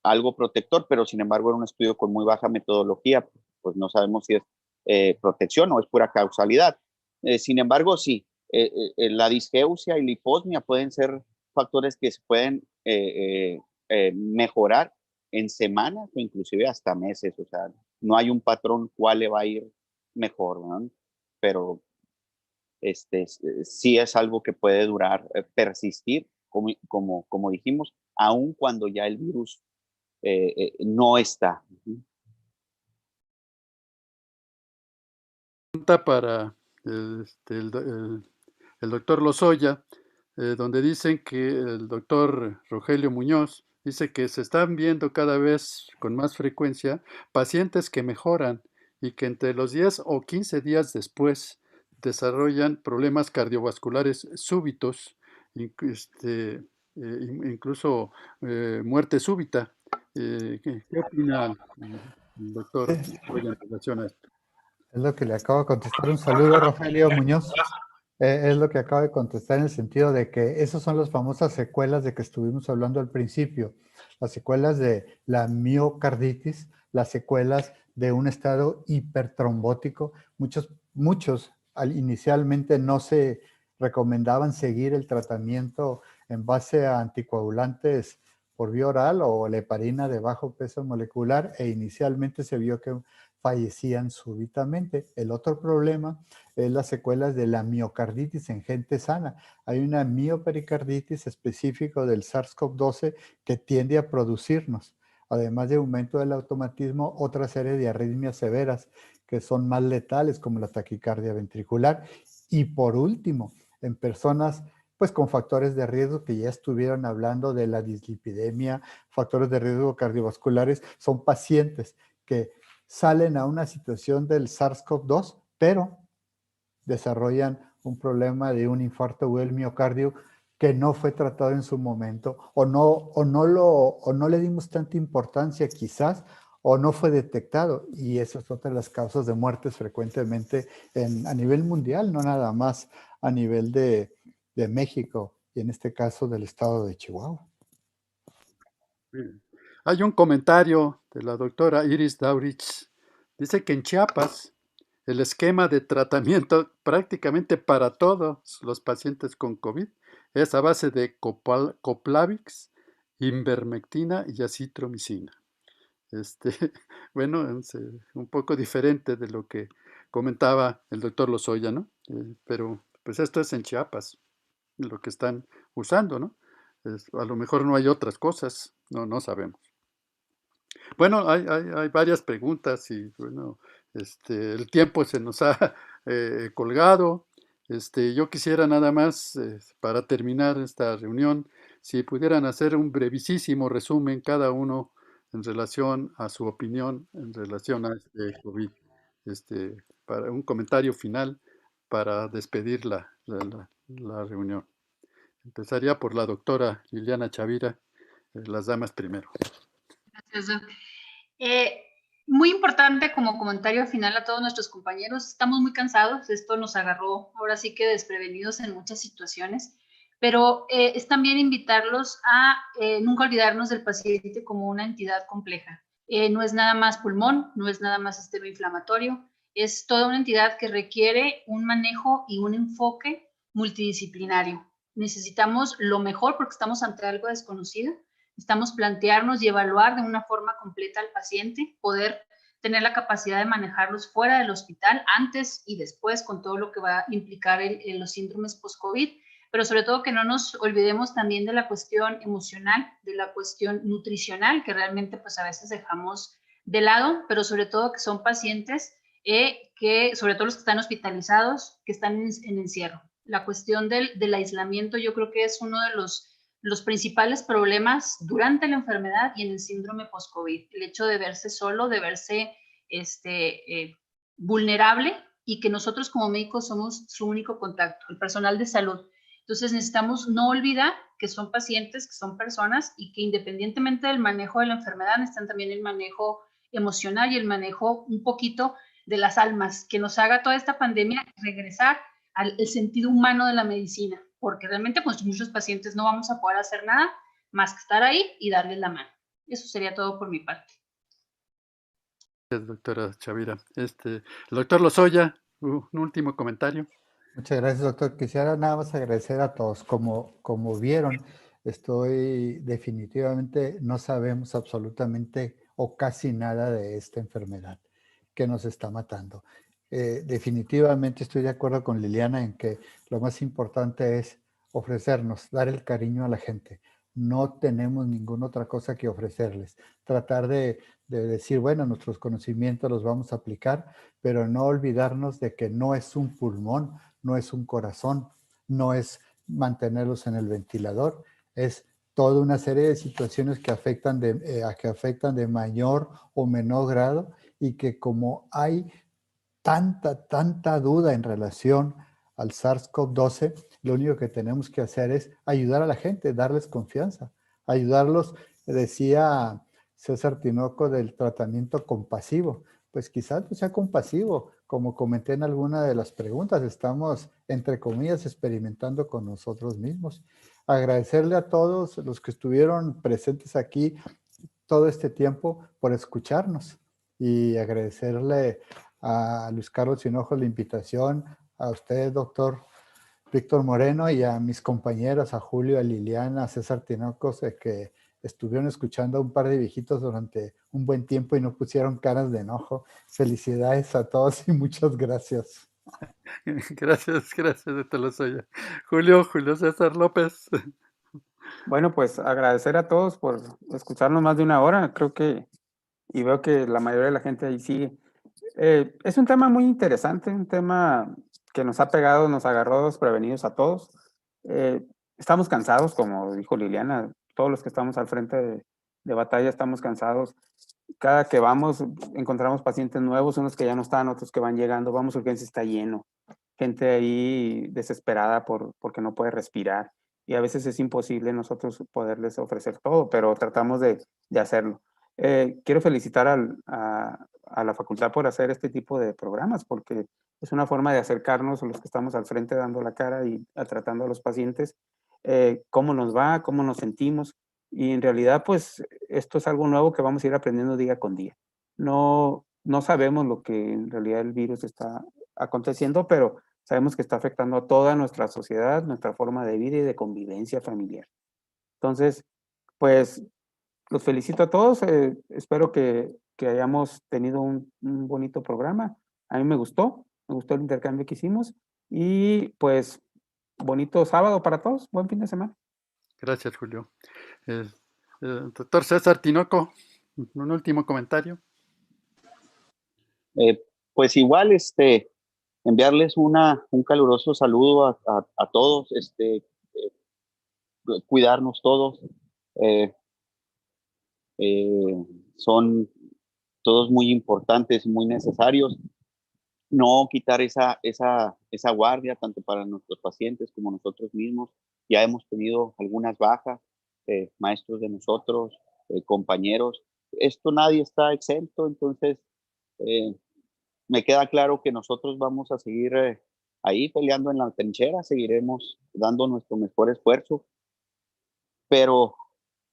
algo protector, pero sin embargo era un estudio con muy baja metodología, pues no sabemos si es protección o es pura causalidad. Sin embargo, sí, la disgeusia y la hiposmia pueden ser factores que se pueden mejorar en semanas o inclusive hasta meses, o sea, no hay un patrón cuál le va a ir mejor, ¿no? Pero sí es algo que puede durar, persistir, como dijimos, aun cuando ya el virus no está. pregunta para el doctor Lozoya, donde dicen que el doctor Rogelio Muñoz dice que se están viendo cada vez con más frecuencia pacientes que mejoran y que entre los 10 o 15 días después desarrollan problemas cardiovasculares súbitos, incluso muerte súbita. ¿Qué opina el doctor Lozoya en relación a esto? Es lo que le acabo de contestar. Un saludo, Rogelio Muñoz. Es lo que acabo de contestar en el sentido de que esas son las famosas secuelas de que estuvimos hablando al principio. Las secuelas de la miocarditis, las secuelas de un estado hipertrombótico. Muchos inicialmente no se recomendaban seguir el tratamiento en base a anticoagulantes por vía oral o heparina de bajo peso molecular, e inicialmente se vio que fallecían súbitamente. El otro problema es las secuelas de la miocarditis en gente sana. Hay una miopericarditis específica del SARS-CoV-2 que tiende a producirnos, además de aumento del automatismo, otra serie de arritmias severas que son más letales, como la taquicardia ventricular. Y por último, en personas pues con factores de riesgo que ya estuvieron hablando de la dislipidemia, factores de riesgo cardiovasculares, son pacientes que salen a una situación del SARS-CoV-2, pero desarrollan un problema de un infarto agudo del miocardio que no fue tratado en su momento, o no le dimos tanta importancia quizás, o no fue detectado, y eso es otra de las causas de muertes frecuentemente a nivel mundial, no nada más a nivel de México, y en este caso del estado de Chihuahua. Bien. Hay un comentario de la doctora Iris Daurich. Dice que en Chiapas el esquema de tratamiento prácticamente para todos los pacientes con COVID es a base de Coplavix, Ivermectina y acitromicina. Bueno, es un poco diferente de lo que comentaba el doctor Lozoya, ¿no? Pero pues esto es en Chiapas, lo que están usando, ¿no? A lo mejor no hay otras cosas, no sabemos. Bueno, hay varias preguntas y bueno, el tiempo se nos ha colgado. Yo quisiera nada más, para terminar esta reunión, si pudieran hacer un brevísimo resumen cada uno en relación a su opinión en relación a este COVID. Para un comentario final para despedir la reunión. Empezaría por la doctora Liliana Chavira, las damas primero. Gracias, Doc. Muy importante como comentario final a todos nuestros compañeros, estamos muy cansados, esto nos agarró ahora sí que desprevenidos en muchas situaciones, pero es también invitarlos a nunca olvidarnos del paciente como una entidad compleja. No es nada más pulmón, no es nada más sistema inflamatorio, es toda una entidad que requiere un manejo y un enfoque multidisciplinario. Necesitamos lo mejor porque estamos ante algo desconocido. Necesitamos plantearnos y evaluar de una forma completa al paciente, poder tener la capacidad de manejarlos fuera del hospital, antes y después, con todo lo que va a implicar los síndromes post-COVID, pero sobre todo que no nos olvidemos también de la cuestión emocional, de la cuestión nutricional, que realmente pues a veces dejamos de lado, pero sobre todo que son pacientes que, sobre todo los que están hospitalizados, que están en encierro. La cuestión del aislamiento yo creo que es uno de los principales problemas durante la enfermedad y en el síndrome post-COVID. El hecho de verse solo, de verse vulnerable y que nosotros como médicos somos su único contacto, el personal de salud. Entonces necesitamos no olvidar que son pacientes, que son personas y que independientemente del manejo de la enfermedad necesitan también el manejo emocional y el manejo un poquito de las almas, que nos haga toda esta pandemia regresar al sentido humano de la medicina, porque realmente pues muchos pacientes no vamos a poder hacer nada más que estar ahí y darles la mano. Eso sería todo por mi parte. Gracias, doctora Chavira. El doctor Lozoya, un último comentario. Muchas gracias, doctor. Quisiera nada más agradecer a todos. Como vieron, definitivamente no sabemos absolutamente o casi nada de esta enfermedad que nos está matando. Definitivamente estoy de acuerdo con Liliana en que lo más importante es ofrecernos, dar el cariño a la gente. No tenemos ninguna otra cosa que ofrecerles. Tratar de de decir, bueno, nuestros conocimientos los vamos a aplicar, pero no olvidarnos de que no es un pulmón, no es un corazón, no es mantenerlos en el ventilador, es toda una serie de situaciones que afectan de mayor o menor grado, y que como hay tanta duda en relación al SARS-CoV-12, lo único que tenemos que hacer es ayudar a la gente, darles confianza, ayudarlos. Decía César Tinoco del tratamiento compasivo. Pues quizás no sea compasivo, como comenté en alguna de las preguntas, estamos, entre comillas, experimentando con nosotros mismos. Agradecerle a todos los que estuvieron presentes aquí todo este tiempo por escucharnos, y agradecerle a Luis Carlos Hinojos la invitación, a usted, doctor Víctor Moreno, y a mis compañeros, a Julio, a Liliana, a César Tinocos, que estuvieron escuchando a un par de viejitos durante un buen tiempo y no pusieron caras de enojo. Felicidades a todos y muchas gracias. Gracias, de Tolosoya. Julio César López. Bueno, pues agradecer a todos por escucharnos más de una hora. Creo que, y veo que la mayoría de la gente ahí sigue. Es un tema muy interesante, un tema que nos ha pegado, nos agarró desprevenidos a todos. Estamos cansados, como dijo Liliana, todos los que estamos al frente de batalla estamos cansados. Cada que vamos encontramos pacientes nuevos, unos que ya no están, otros que van llegando. Vamos a urgencias, está lleno. Gente ahí desesperada porque no puede respirar. Y a veces es imposible nosotros poderles ofrecer todo, pero tratamos de hacerlo. Quiero felicitar a la facultad por hacer este tipo de programas, porque es una forma de acercarnos a los que estamos al frente dando la cara y tratando a los pacientes, cómo nos va, cómo nos sentimos. Y en realidad, pues, esto es algo nuevo que vamos a ir aprendiendo día con día. No sabemos lo que en realidad el virus está aconteciendo, pero sabemos que está afectando a toda nuestra sociedad, nuestra forma de vida y de convivencia familiar. Entonces, pues, los felicito a todos. Espero que hayamos tenido un bonito programa. A mí me gustó el intercambio que hicimos. Y pues, bonito sábado para todos. Buen fin de semana. Gracias, Julio. Doctor César Tinoco, un último comentario. Pues igual, enviarles un caluroso saludo a todos, cuidarnos todos. Son todos muy importantes, muy necesarios. No quitar esa guardia, tanto para nuestros pacientes como nosotros mismos. Ya hemos tenido algunas bajas, maestros de nosotros, compañeros. Esto nadie está exento, entonces me queda claro que nosotros vamos a seguir ahí peleando en la trinchera, seguiremos dando nuestro mejor esfuerzo, pero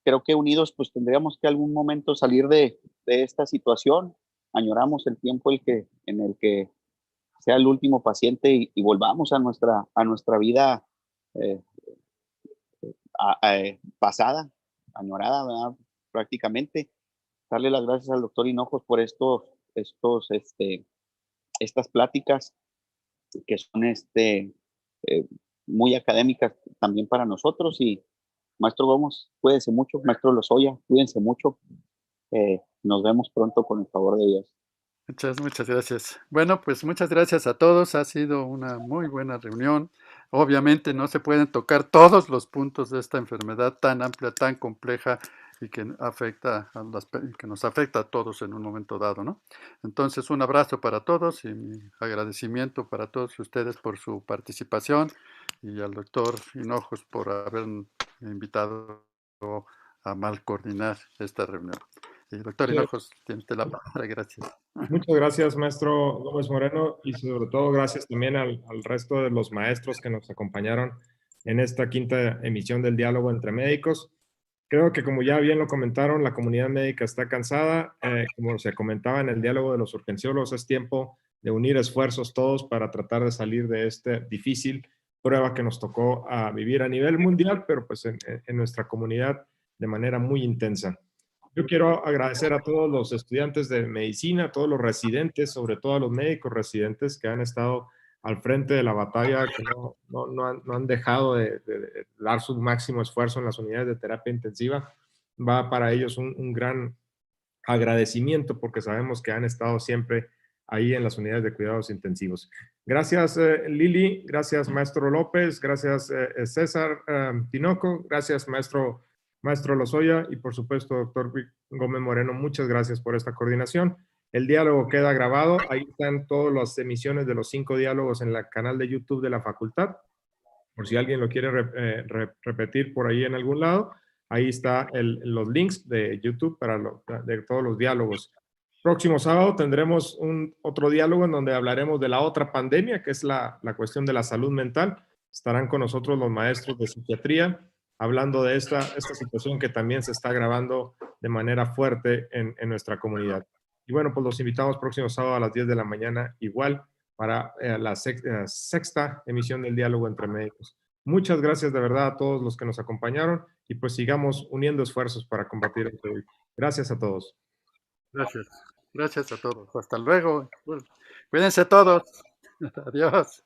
creo que unidos pues tendríamos que algún momento salir de esta situación. Añoramos el tiempo en el que sea el último paciente y volvamos a nuestra vida pasada, añorada, ¿verdad? Prácticamente. Darle las gracias al doctor Hinojos por estas pláticas que son muy académicas también para nosotros. Y maestro Gómez, cuídense mucho. Maestro Lozoya, cuídense mucho. Nos vemos pronto con el favor de Dios. Muchas gracias. Bueno, pues muchas gracias a todos. Ha sido una muy buena reunión. Obviamente no se pueden tocar todos los puntos de esta enfermedad tan amplia, tan compleja y que que nos afecta a todos en un momento dado, ¿no? Entonces, un abrazo para todos y mi agradecimiento para todos ustedes por su participación, y al doctor Hinojos por haber invitado a mal coordinar esta reunión. Y doctor Hinojos, tiene la palabra. Gracias. Muchas gracias, maestro Gómez Moreno, y sobre todo gracias también al resto de los maestros que nos acompañaron en esta quinta emisión del Diálogo entre Médicos. Creo que, como ya bien lo comentaron, la comunidad médica está cansada. Como se comentaba en el Diálogo de los Urgenciólogos, es tiempo de unir esfuerzos todos para tratar de salir de esta difícil prueba que nos tocó vivir a nivel mundial, pero pues en nuestra comunidad de manera muy intensa. Yo quiero agradecer a todos los estudiantes de medicina, a todos los residentes, sobre todo a los médicos residentes que han estado al frente de la batalla, que no han dejado de dar su máximo esfuerzo en las unidades de terapia intensiva. Va para ellos un gran agradecimiento porque sabemos que han estado siempre ahí en las unidades de cuidados intensivos. Gracias, Lili, gracias, maestro López, gracias, César Tinoco, gracias, maestro Lozoya, y por supuesto, doctor Gómez Moreno, muchas gracias por esta coordinación. El diálogo queda grabado, ahí están todas las emisiones de los 5 diálogos en el canal de YouTube de la facultad, por si alguien lo quiere repetir por ahí en algún lado. Ahí están los links de YouTube de todos los diálogos. Próximo sábado tendremos otro diálogo en donde hablaremos de la otra pandemia, que es la cuestión de la salud mental. Estarán con nosotros los maestros de psiquiatría, hablando de esta situación que también se está agravando de manera fuerte en nuestra comunidad. Y bueno, pues los invitamos próximo sábado a las 10 de la mañana, igual, para la sexta emisión del Diálogo entre Médicos. Muchas gracias de verdad a todos los que nos acompañaron y pues sigamos uniendo esfuerzos para combatir el COVID. Gracias a todos. Gracias. Gracias a todos. Hasta luego. Cuídense todos. Adiós.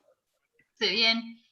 Esté bien.